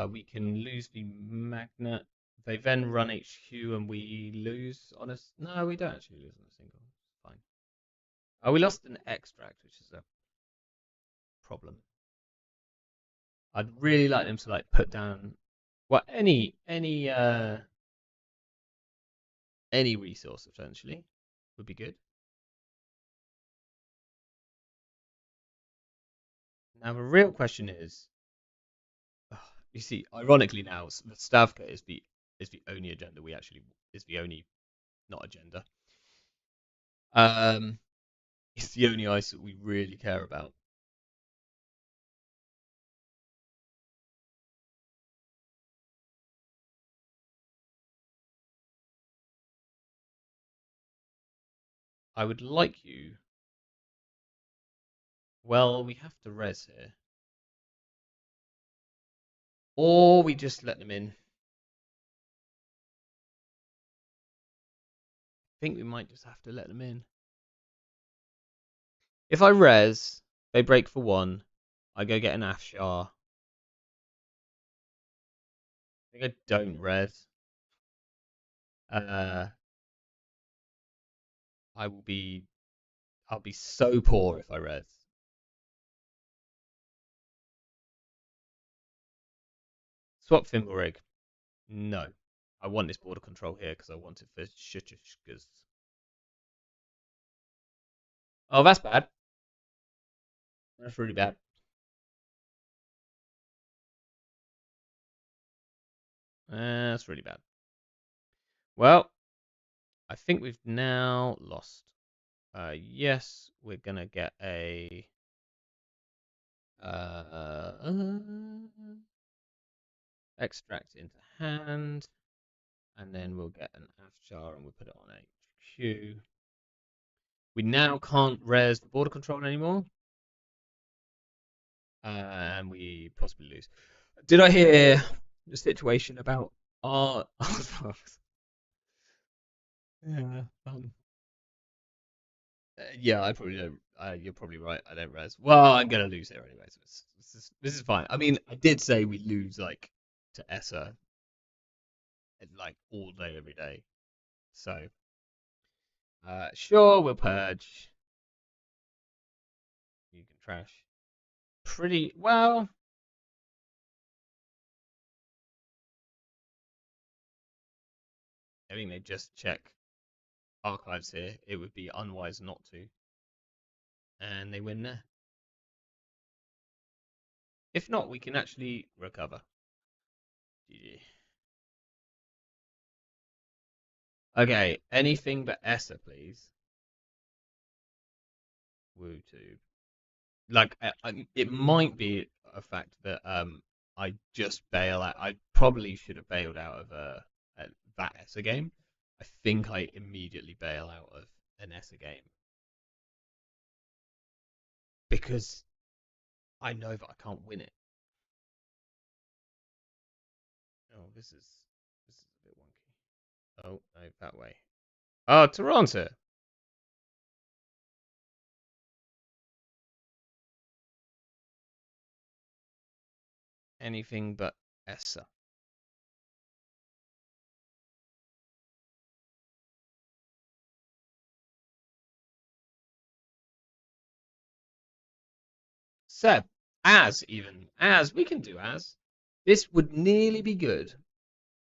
We can lose the magnet. They then run HQ and we lose on us. No, we don't actually lose on a single. Fine. Oh, we lost an extract, which is a problem. I'd really like them to like put down well any resource essentially would be good. Now the real question is, you see, ironically now the Stavka is the only agenda we actually is the only not agenda. Um, it's the only ice that we really care about. I would like you. Well, we have to res here, or we just let them in. I think we might just have to let them in. If I res, they break for 1. I go get an Afshar. I think I don't res. Uh, I will be. I'll be so poor if I res. Swap Thimble Rig. No. I want this border control here because I want it for shishkas. Oh, that's bad. That's really bad. That's really bad. Well, I think we've now lost. Yes, we're gonna get a extract into hand, and then we'll get an Afshar and we'll put it on HQ. We now can't res the border control anymore, and we possibly lose. Did I hear the situation about our? Yeah, yeah, I probably don't. You're probably right. I don't res. Well, I'm gonna lose here anyway, so this is fine. I mean, I did say we lose like to Essa like all day every day. So sure, we'll purge. You can trash. Pretty well. I mean, they just check archives here. It would be unwise not to, and they win there. If not, we can actually recover. GG. Okay, anything but Essa, please. Woo tube. Like, it might be a fact that I just bail out. I probably should have bailed out of that Essa game. I think I immediately bail out of an Essa game because I know that I can't win it. Oh, this is a bit wonky. Oh, no, that way. Oh, Toronto. Anything but Essa. Seb, as we can do as. This would nearly be good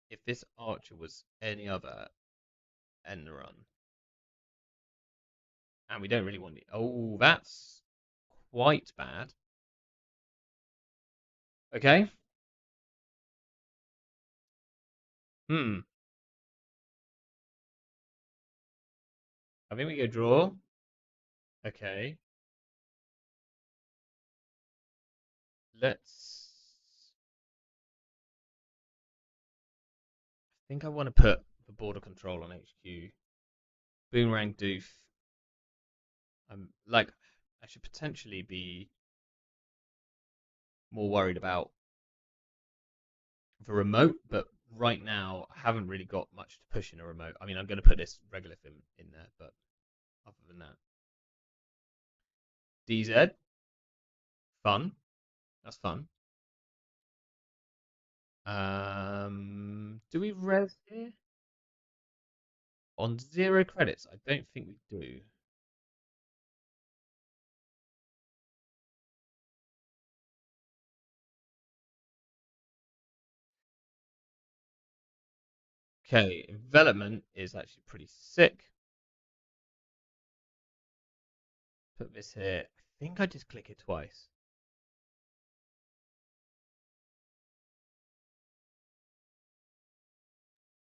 if this archer was any other end run. And we don't really want it. Oh, that's quite bad. Okay. Hmm. I think we go draw. Okay. Let's. I think I want to put the border control on HQ. Boomerang Doof. I'm like, I should potentially be more worried about the remote, but right now I haven't really got much to push in a remote. I mean, I'm going to put this regolith in there, but other than that, DZ, fun. That's fun. Do we res here on 0 credits? I don't think we do. Okay, envelopment is actually pretty sick. Put this here. I think I just click it twice.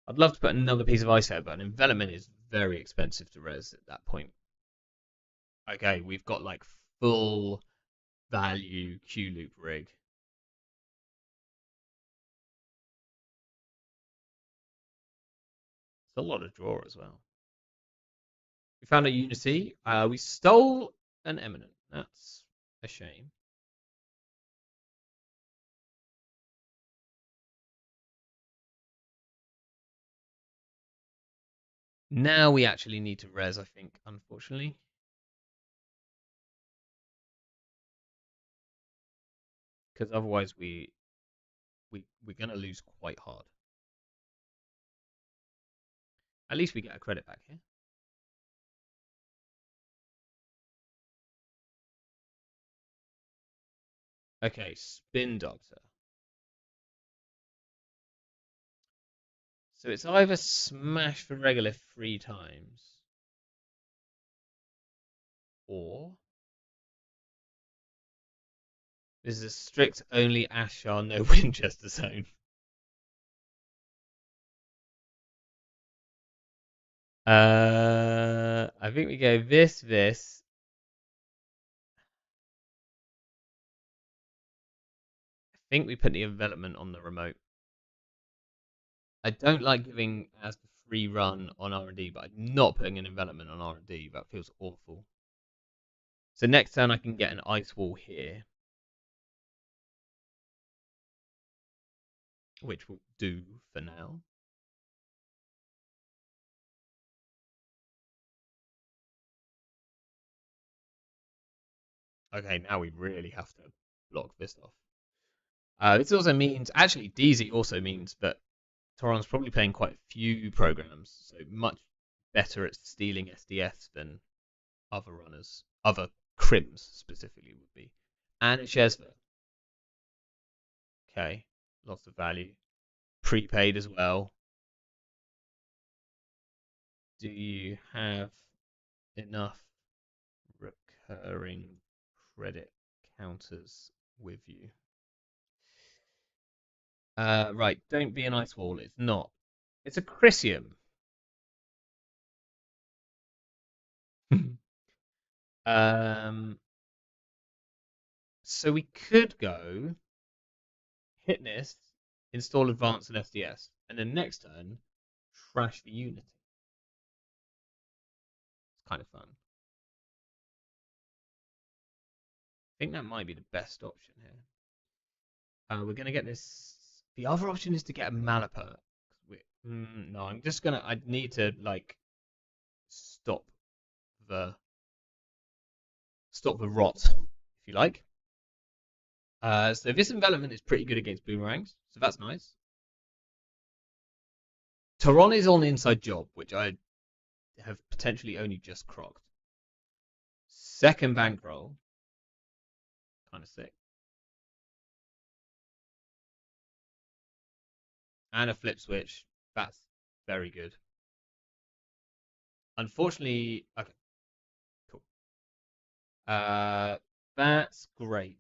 I'd love to put another piece of ice here, but an envelopment is very expensive to res at that point. Okay, we've got like full value Q loop rig. It's a lot of draw as well. We found a Unity. We stole an Eminent. That's a shame. Now we actually need to res, I think, unfortunately. Because otherwise we're gonna lose quite hard. At least we get a credit back here. Okay, Spin Doctor. So it's either smash for regolith 3 times, or this is a strict only Ashar, no Winchester zone. I think we go this. I think we put the envelopment on the remote. I don't like giving as the free run on R&D, but I'm not putting an envelopment on R&D. That feels awful. So next turn I can get an ice wall here, which will do for now. Okay, now we really have to block this off. This also means, actually, DZ also means that Toron's probably playing quite a few programs, so much better at stealing SDS than other runners, other crims specifically would be. And it's Shesva. Okay, lots of value. Prepaid as well. Do you have enough recurring credit counters with you? Right, don't be an ice wall. It's not. It's a Chrysium. um, so we could go hit this, install advanced and SDS, and then next turn trash the Unity. It's kind of fun. I think that might be the best option here. We're gonna get this. The other option is to get a Malapert. No, I'm just gonna. I need to like stop the rot, if you like. So this envelopment is pretty good against boomerangs, so that's nice. Taron is on inside job, which I have potentially only just crocked. Second bankroll, kind of sick. And a flip switch, that's very good. Unfortunately, okay, cool. That's great.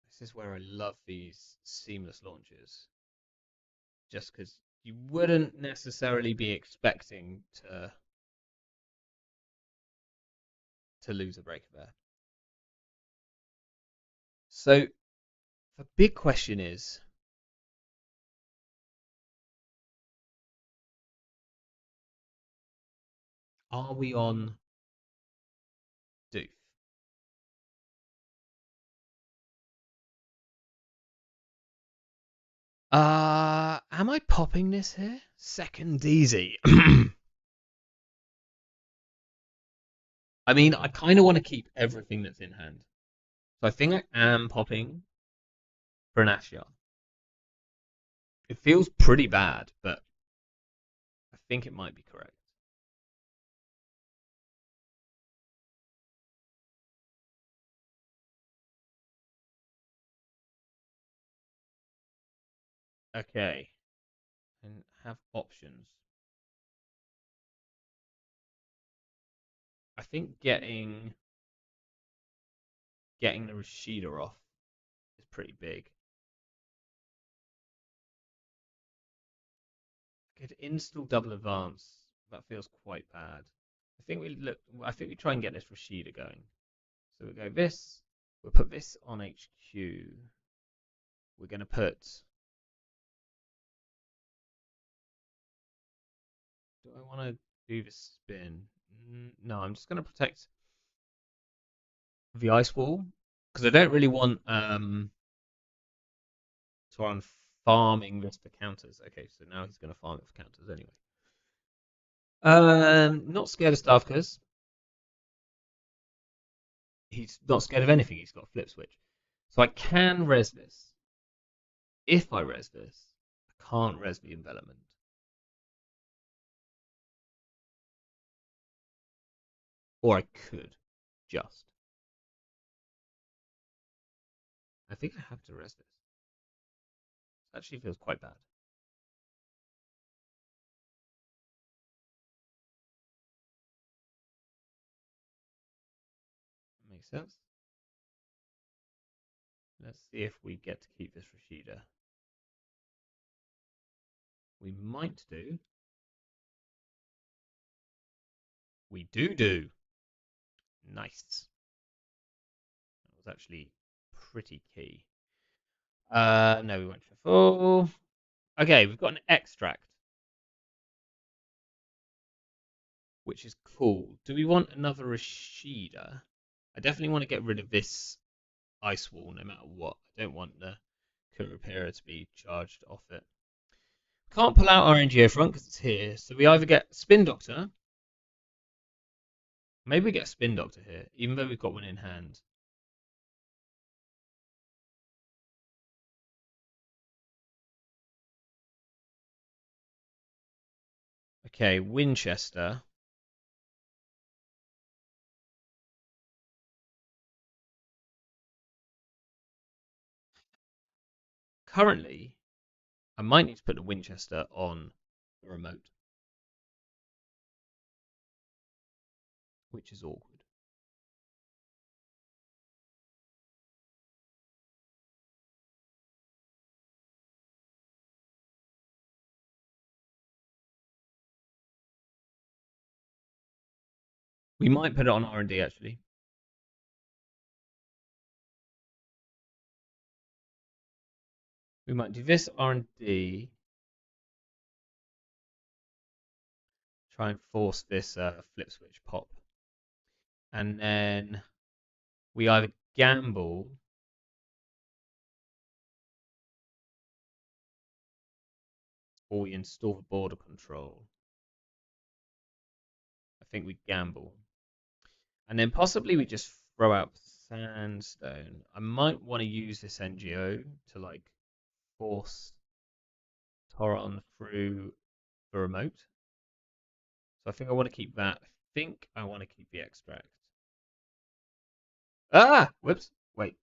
This is where I love these seamless launches. Just because you wouldn't necessarily be expecting to lose a breaker there. So the big question is, Are we on Doof? Am I popping this here? Second easy. I mean, I kind of want to keep everything that's in hand. So I think I am popping for an Ashion. It feels pretty bad, but I think it might be correct. Okay. And have options. I think getting the Rashida off is pretty big. Could install double advance. That feels quite bad. I think we try and get this Rashida going. So we go this. We'll put this on HQ. We're going to put. Do I want to do the spin? No, I'm just going to protect the ice wall because I don't really want Toron farming this for counters. Okay, so now he's going to farm it for counters anyway. Not scared of Stavkas. He's not scared of anything. He's got a flip switch, so I can res this. If I res this, I can't res the envelopment. Or I could, just. I think I have to res this. It actually feels quite bad. Makes sense. Let's see if we get to keep this Rashida. We might do. We do. Nice. That was actually pretty key. No, we went for full. Okay, we've got an extract, which is cool. Do we want another Rashida? I definitely want to get rid of this ice wall no matter what. I don't want the Kurapira to be charged off it. Can't pull out our NGO front because it's here, so we either get Spin Doctor. Maybe we get Spin Doctor here, even though we've got one in hand. Okay, Winchester. Currently, I might need to put the Winchester on the remote, which is awkward. We might put it on R&D actually. We might do this R&D. Try and force this flip switch pop. And then we either gamble or we install the border control. I think we gamble. And then possibly we just throw out sandstone. I might want to use this NGO to like force Toron through the remote. So I think I want to keep that. I think I want to keep the extract. Ah! Whoops. Wait.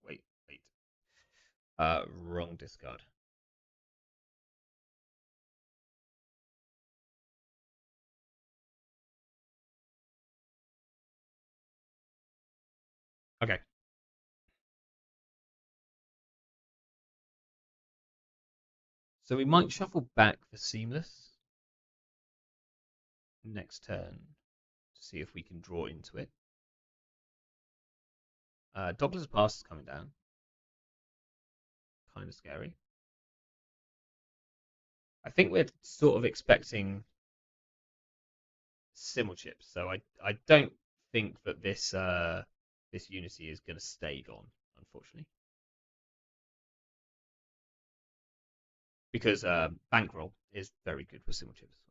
Wrong discard. Okay. So we might shuffle back the seamless next turn to see if we can draw into it. Douglas Pass is coming down. Kind of scary. I think we're sort of expecting simul chips. So I don't think that this Unity is going to stay gone, unfortunately, because Bankroll is very good with simul chips as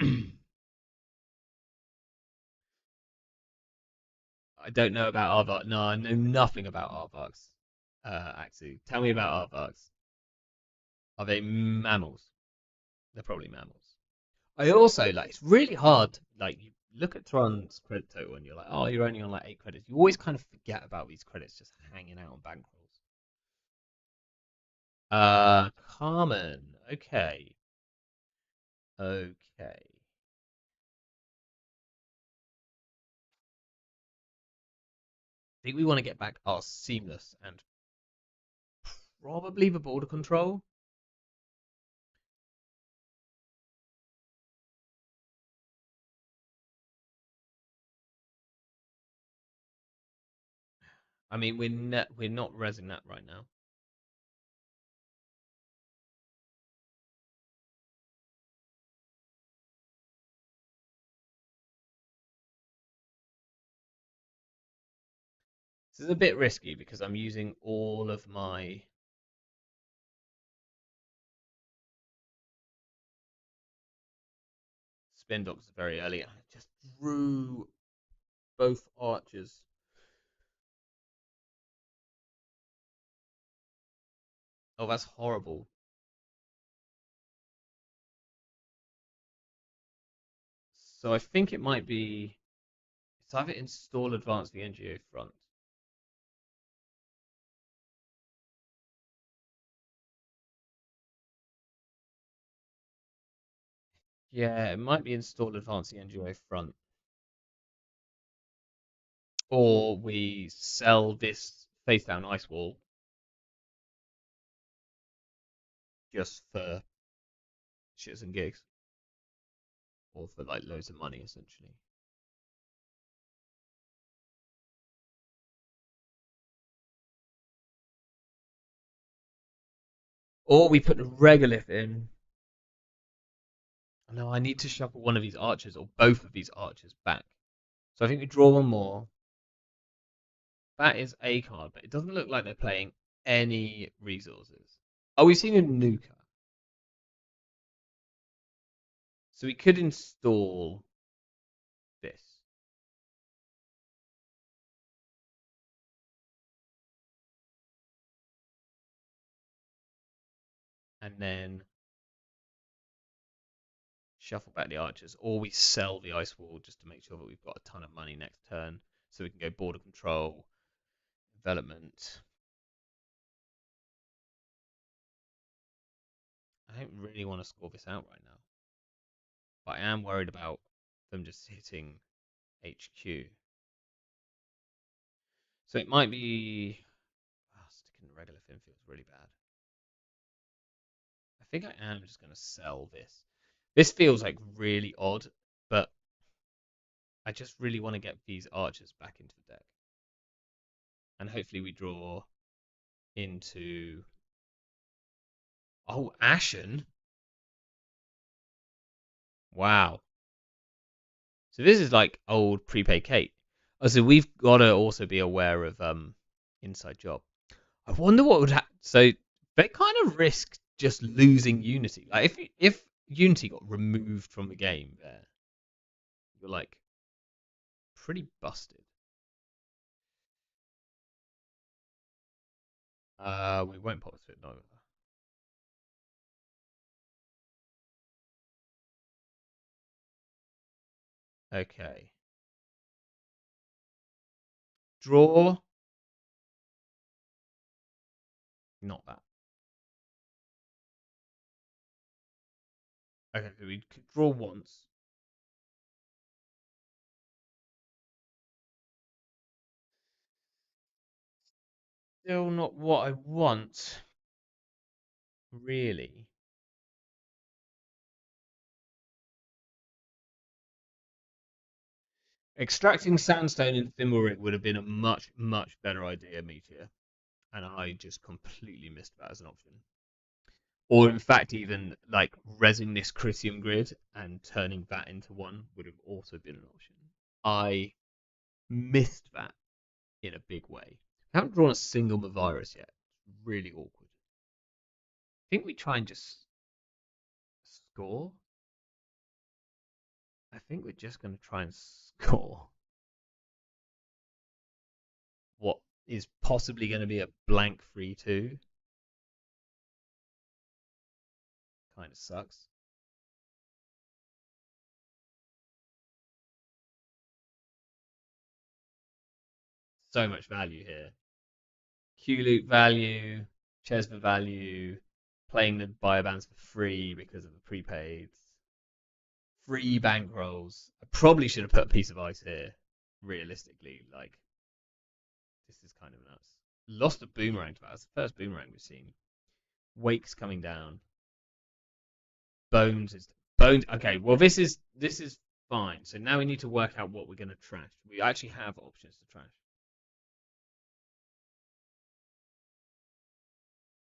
well. I don't know about aardvark. No, I know nothing about aardvarks. Actually, tell me about aardvarks. Are they mammals? They're probably mammals. I also like it's really hard. Like you look at Tron's credit total and you're like, oh, you're only on like 8 credits. You always kind of forget about these credits just hanging out on bankrolls. Carmen. Okay. Okay. I think we want to get back our seamless and probably the border control. I mean, we're not resing that right now. This is a bit risky because I'm using all of my spin doctors very early. I just drew both archers. Oh, that's horrible. So I think it might be it's either install advance the NGO front. Yeah, it might be install advance the NGO front. Or we sell this face down ice wall just for shits and gigs. Or for like loads of money essentially. Or we put the regolith in. No, I need to shuffle one of these archers or both of these archers back. So I think we draw one more. That is a card, but it doesn't look like they're playing any resources. Oh, we've seen a Nuka. So we could install this. And then shuffle back the archers. Or we sell the ice wall just to make sure that we've got a ton of money next turn. So we can go border control, development. I don't really want to score this out right now. But I am worried about them just hitting HQ. So it might be. Oh, sticking the regular fin feels really bad. I think I am just going to sell this. This feels like really odd, but I just really want to get these archers back into the deck. And hopefully we draw into. Oh, Ashen. Wow. So this is like old prepaid Kate. Oh, so we've got to also be aware of inside job. I wonder what would happen. So they kind of risk just losing Unity. Like if Unity got removed from the game, there you're like pretty busted. We won't pop it no. Okay. Draw. Not that. Okay, so we could draw once. Still not what I want, really. Extracting sandstone in Thimblerig would have been a much, much better idea, Meteor. And I just completely missed that as an option. Or in fact, even like resing this Critium grid and turning that into one would have also been an option. I missed that in a big way. I haven't drawn a single Mavirus yet. Really awkward. I think we try and just score. I think we're just going to try and score what is possibly going to be a blank 3-2. Kind of sucks. So much value here. Q-loop value, Chesva value, playing the biobands for free because of the prepaids, free bankrolls. I probably should have put a piece of ice here. Realistically, like this is kind of nuts. Lost a boomerang to that. That's the first boomerang we've seen. Wake's coming down. Bones is Bones. Okay, well this is fine. So now we need to work out what we're going to trash. We actually have options to trash.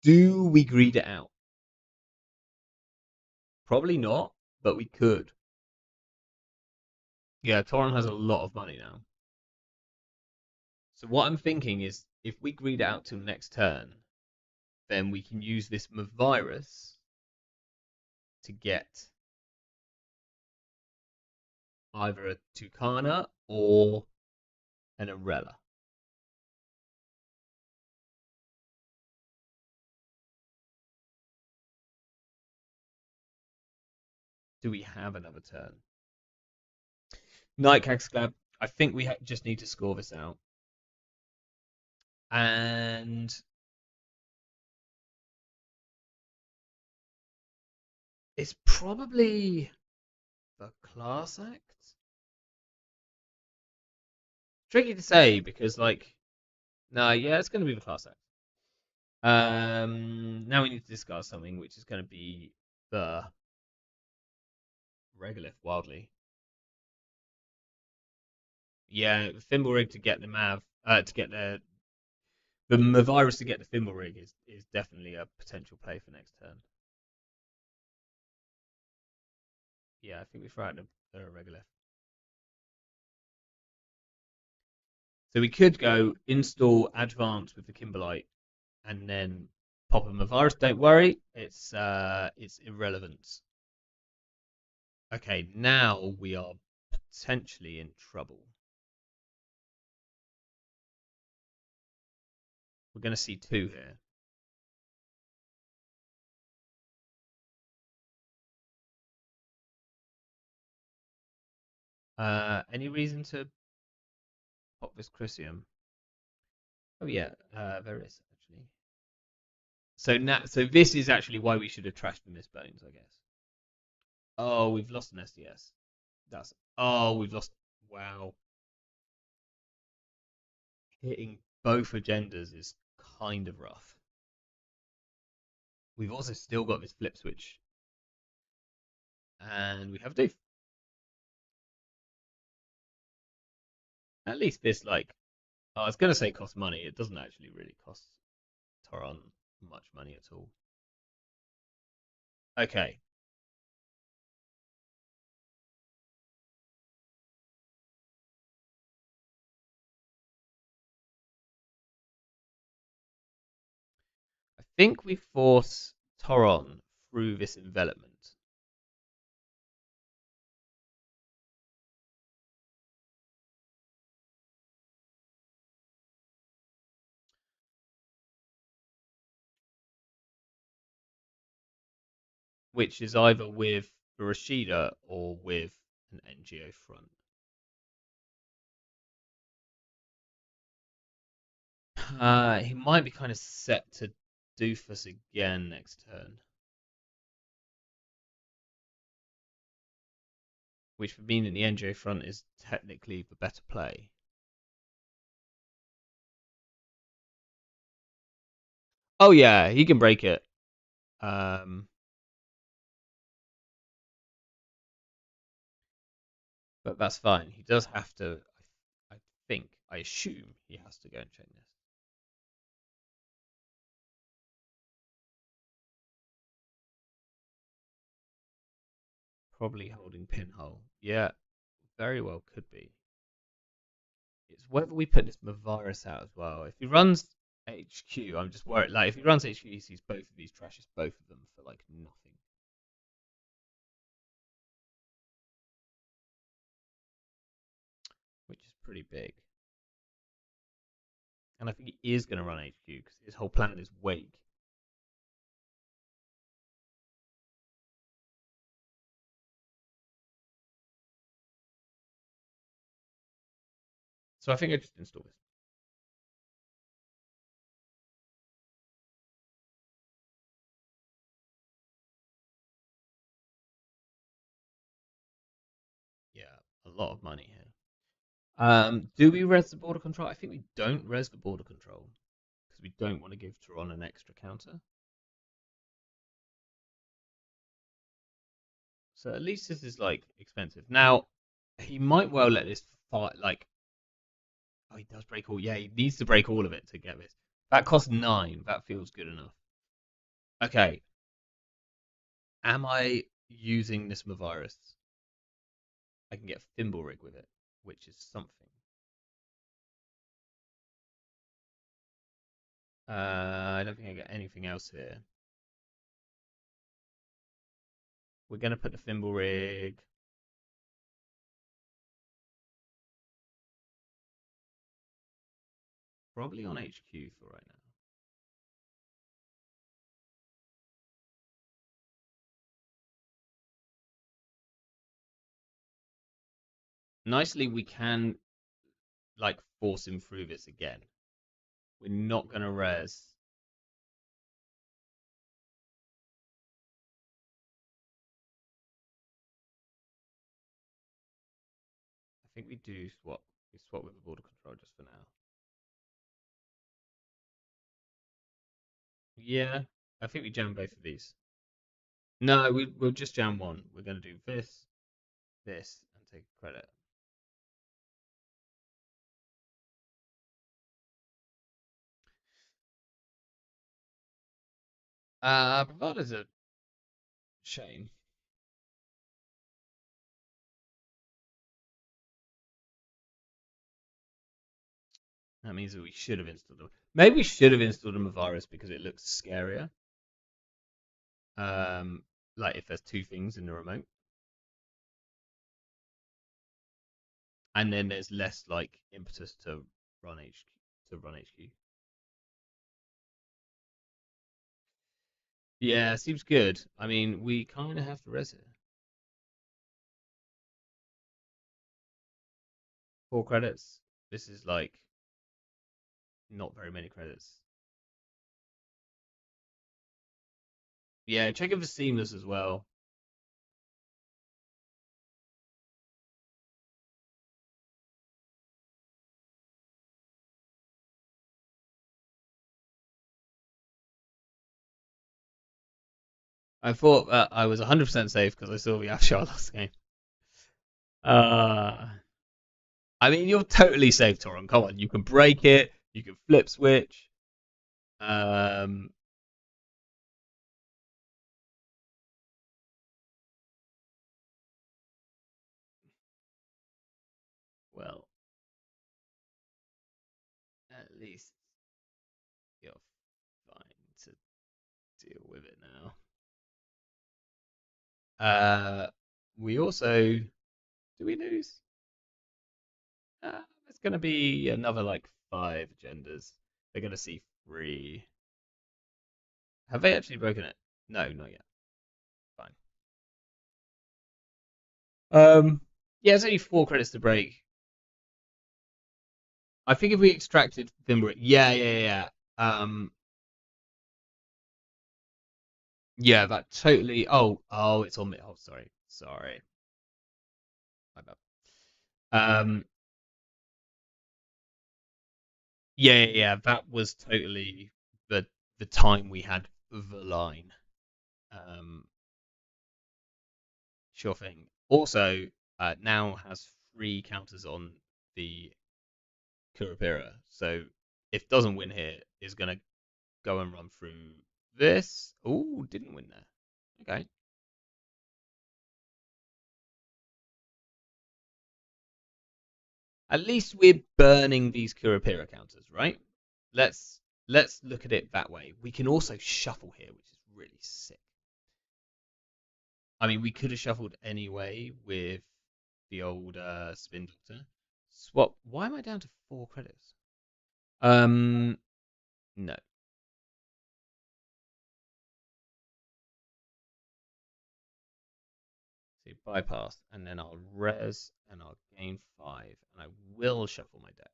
Do we greed it out? Probably not, but we could. Yeah, Toron has a lot of money now. So what I'm thinking is if we greed it out till next turn, then we can use this Mavirus to get either a Tucana or an Arella. Do we have another turn? Night Club. I think we just need to score this out. And it's probably the class act. Tricky to say because, like, no, yeah, it's going to be the class act. Now we need to discard something, which is going to be the Regolith Wildly. Yeah, the Thimble Rig to get the Mav, to get the Mavirus to get the Thimble Rig is definitely a potential play for next turn. Yeah, I think we throw out the Regolith. So we could go install Advance with the Kimberlite and then pop a Mavirus. Don't worry, it's irrelevant. Okay, now we are potentially in trouble. We're going to see two here. Any reason to pop this Crucium? Oh yeah, there is actually. So now, so this is actually why we should have trashed the Miss Bones, I guess. Oh, we've lost an SDS. That's we've lost. Wow, hitting both agendas is kind of rough. We've also still got this flip switch, and we have Doof. At least this like, I was gonna say cost money. It doesn't actually really cost Toron much money at all. Okay. I think we force Toron through this envelopment. Which is either with the Rashida or with an NGO front. He might be kind of set to Doofus again next turn. Which would mean that the NGO front is technically the better play. Oh yeah, he can break it. But that's fine. He does have to. I think. I assume he has to go and check this. Probably holding pinhole. Yeah, very well could be. It's whether we put this virus out as well. If he runs HQ, I'm just worried. Like if he runs HQ, he sees both of these, trashes both of them for like nothing. Which is pretty big. And I think he is going to run HQ because his whole plan is wake. So I think I just install this. Yeah, a lot of money here. Do we res the border control? I think we don't res the border control because we don't want to give Tron an extra counter. So at least this is like expensive. Now he might well let this fight. Like, oh, he does break all. Yeah, he needs to break all of it to get this. That costs 9. That feels good enough. Okay, am I using this virus? I can get Thimble Rig with it, which is something. I don't think I get anything else here. We're gonna put the Thimble Rig. Probably on HQ for right now. Nicely, we can like force him through this again. We're not gonna res. I think we do swap. We swap with the border control just for now. Yeah, I think we jam both of these. No, we'll just jam one. We're gonna do this, and take credit. Bravada's a shame. That means that we should have installed them. Maybe we should have installed them a virus because it looks scarier. Like if there's two things in the remote, and then there's less like impetus to run HQ. Yeah, seems good. I mean, we kind of have to res it. 4 credits. This is like not very many credits. Yeah, check if it's seamless as well. I thought I was 100% safe because I saw the Afshar last game. Uh, I mean, you're totally safe, Toron. Come on, you can break it. You can flip switch. Um, well, at least you're fine to deal with it now. We also do we lose? It's gonna be another like 5 agendas. They're gonna see 3. Have they actually broken it? No, not yet. Fine. Yeah, it's only 4 credits to break. I think if we extracted Thimble, yeah. Yeah, that totally. Oh, it's on me. Oh, sorry. My bad. Um, yeah. That was totally the time we had the line. Um, sure thing. Also, now has 3 counters on the Kurapira. So if doesn't win here, is gonna go and run through this. Oh, didn't win there. Okay. At least we're burning these Kurapira counters, right? Let's look at it that way. We can also shuffle here, which is really sick. I mean, we could have shuffled anyway with the old Spin Doctor. Swap. Why am I down to 4 credits? No. So bypass, and then I'll res, and I'll gain 5, and I will shuffle my deck.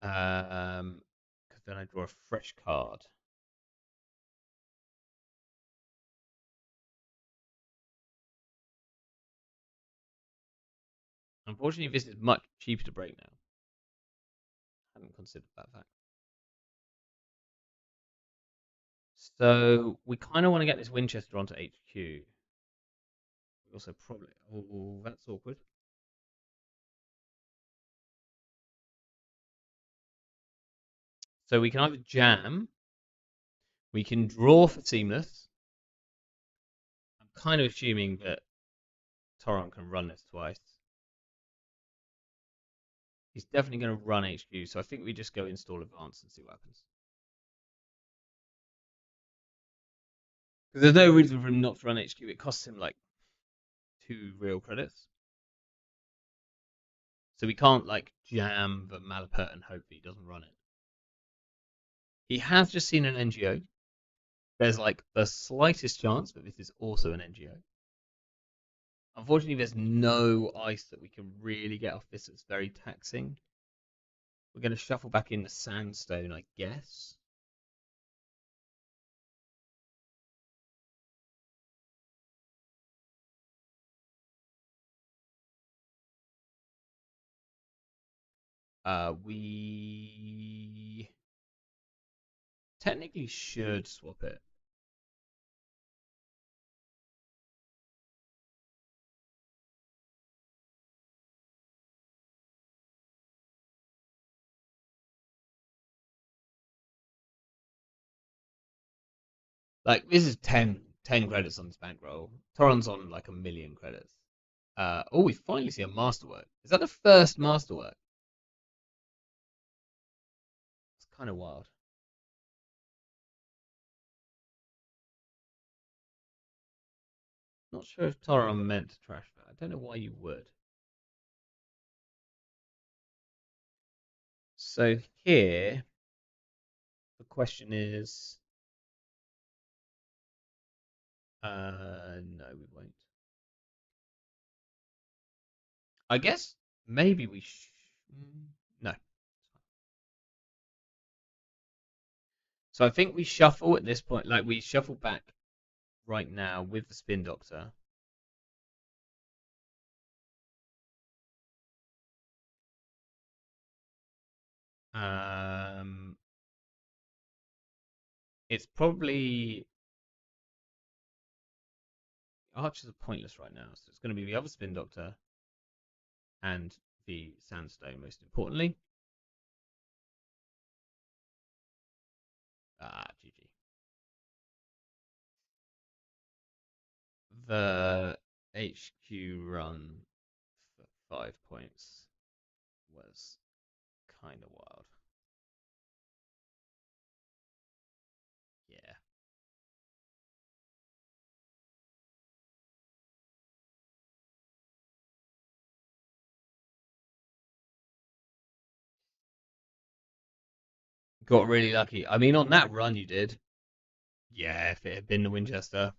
Because then I draw a fresh card. Unfortunately, this is much cheaper to break now. I hadn't considered that fact. So we kind of want to get this Winchester onto HQ. We also probably. Oh, that's awkward. So we can either jam, we can draw for Seamless. I'm kind of assuming that Toron can run this twice. He's definitely going to run HQ, so I think we just go install Advance and see what happens. Because there's no reason for him not to run HQ. It costs him like 2 real credits. So we can't like jam the Malapert and hope that he doesn't run it. He has just seen an NGO. There's like the slightest chance, but this is also an NGO. Unfortunately, there's no ice that we can really get off this. It's very taxing. We're going to shuffle back in the Sandstone, I guess. We technically should swap it. Like, this is 10 credits on this bankroll. Toron's on like 1,000,000 credits. Oh, we finally see a masterwork. Is that the first masterwork? It's kind of wild. Not sure if Toron meant to trash that. I don't know why you would. So here, the question is, no, we won't. I guess maybe we no. So I think we shuffle at this point, like we shuffle back right now with the Spin Doctor. It's probably Archers are pointless right now, so it's going to be the other Spin Doctor and the Sandstone, most importantly. GG. The HQ run for 5 points was kind of wild. Yeah. Got really lucky. I mean, on that run you did. Yeah, if it had been the Winchester.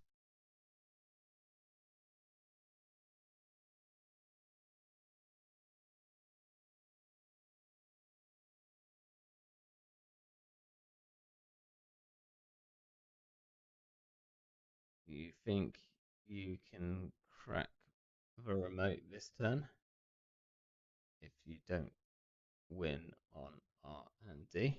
You think you can crack the remote this turn? If you don't win on R and D.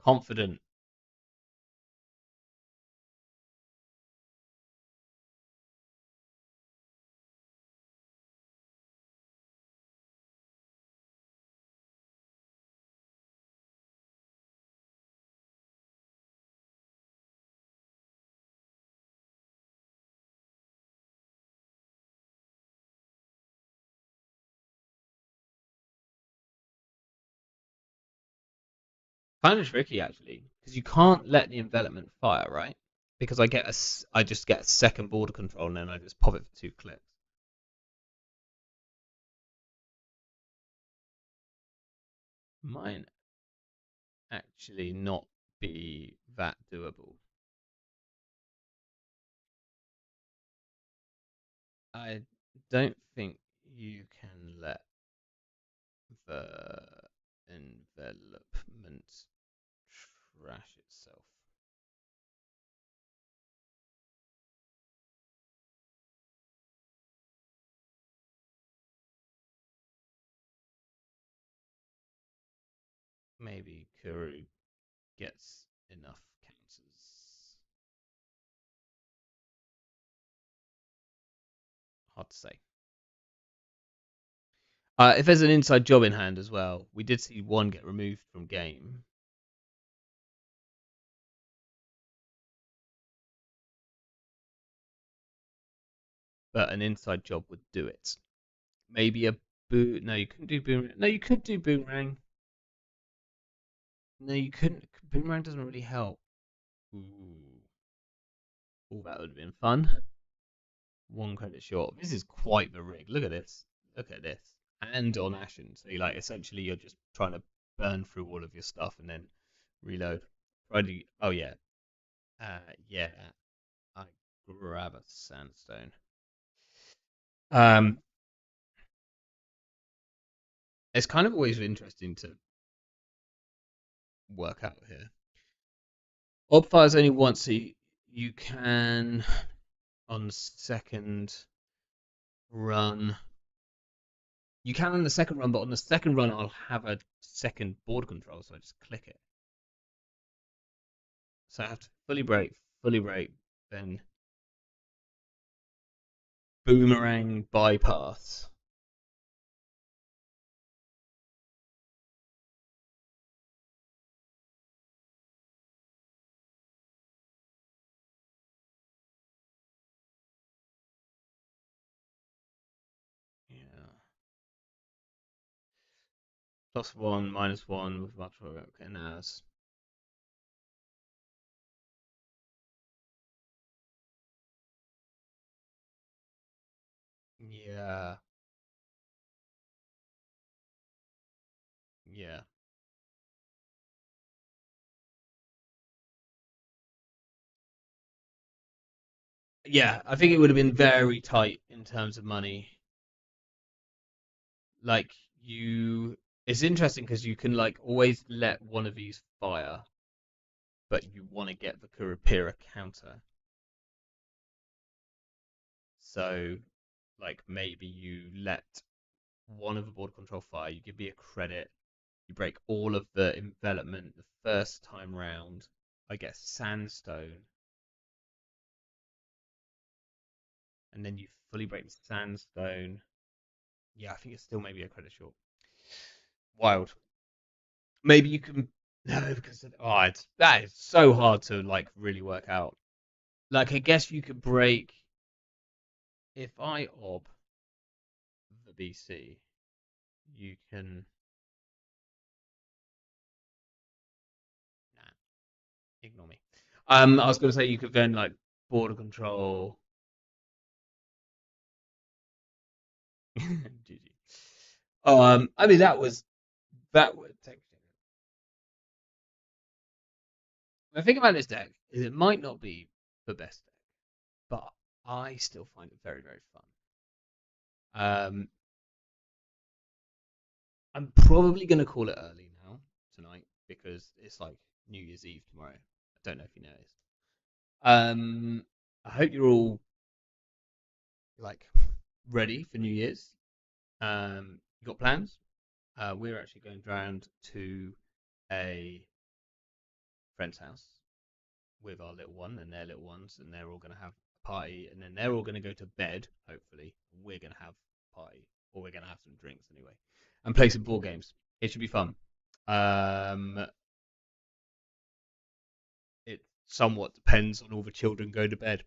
Confident. Kind of tricky actually, because you can't let the envelopment fire, right? Because I just get a second border control and then I just pop it for 2 clicks. Might actually not be that doable. I don't think you can let the envelopment trash itself. Maybe Kuru gets enough counters. Hard to say. If there's an inside job in hand as well, we did see one get removed from game. But an inside job would do it. Maybe a boot. No, you couldn't do boomerang. No, you could do boomerang. No, you couldn't. Boomerang doesn't really help. Ooh, ooh, that would have been fun. 1 credit short. This is quite the rig. Look at this. Look at this. And on Ashen, so you like essentially you're just trying to burn through all of your stuff and then reload. Friday. Oh yeah. Yeah. I grab a sandstone. Um, it's kind of always interesting to work out here. Orb fires only once, so you can on the second run. You can on the second run, but on the second run I'll have a second board control, so I just click it. So I have to fully break, then boomerang bypass. Yeah. +1, -1 with much more. Okay, now it's yeah, yeah, yeah. I think it would have been very tight in terms of money. Like you, it's interesting because you can like always let one of these fire, but you want to get the Kurapira counter. So, like maybe you let one of the board control fire, you give me a credit, you break all of the envelopment the first time round. I get sandstone, and then you fully break the sandstone. Yeah, I think it's still maybe a credit short. Wild. Maybe you can no because that is so hard to like really work out. Like I guess you could break if I ob the BC, you can nah, ignore me. I was gonna say you could then like border control. GG. I mean that would take. The thing about this deck is it might not be the best deck, but I still find it very very fun. Um, I'm probably gonna call it early now tonight because it's like New Year's Eve tomorrow. I don't know if you know this. I hope you're all like ready for New Year's. You got plans? We're actually going round to a friend's house with our little one and their little ones, and they're all going to have a party, and then they're all going to go to bed. Hopefully, we're going to have a party, or we're going to have some drinks anyway, and play some board games. It should be fun. Um, it somewhat depends on all the children going to bed,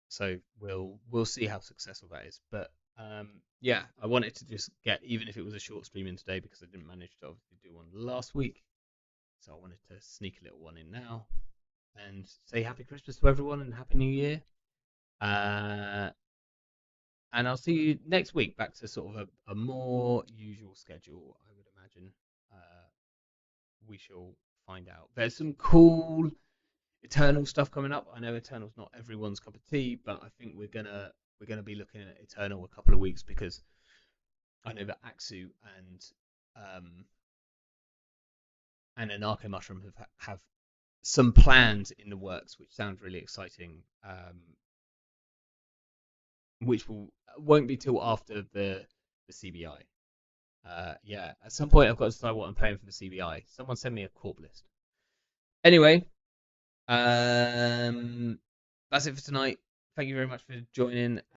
so we'll see how successful that is. But yeah, I wanted to just get even if it was a short stream in today because I didn't manage to obviously do one last week. So I wanted to sneak a little one in now and say Happy Christmas to everyone and Happy New Year. Uh, and I'll see you next week, back to sort of a more usual schedule, I would imagine. Uh, we shall find out. There's some cool Eternal stuff coming up. I know Eternal's not everyone's cup of tea, but I think we're gonna be looking at Eternal a couple of weeks because I know that Axu um, and Anarcho Mushroom have some plans in the works, which sound really exciting. Which won't be till after the CBI. Yeah, at some point I've got to decide what I'm playing for the CBI. Someone send me a corp list. Anyway, that's it for tonight. Thank you very much for joining.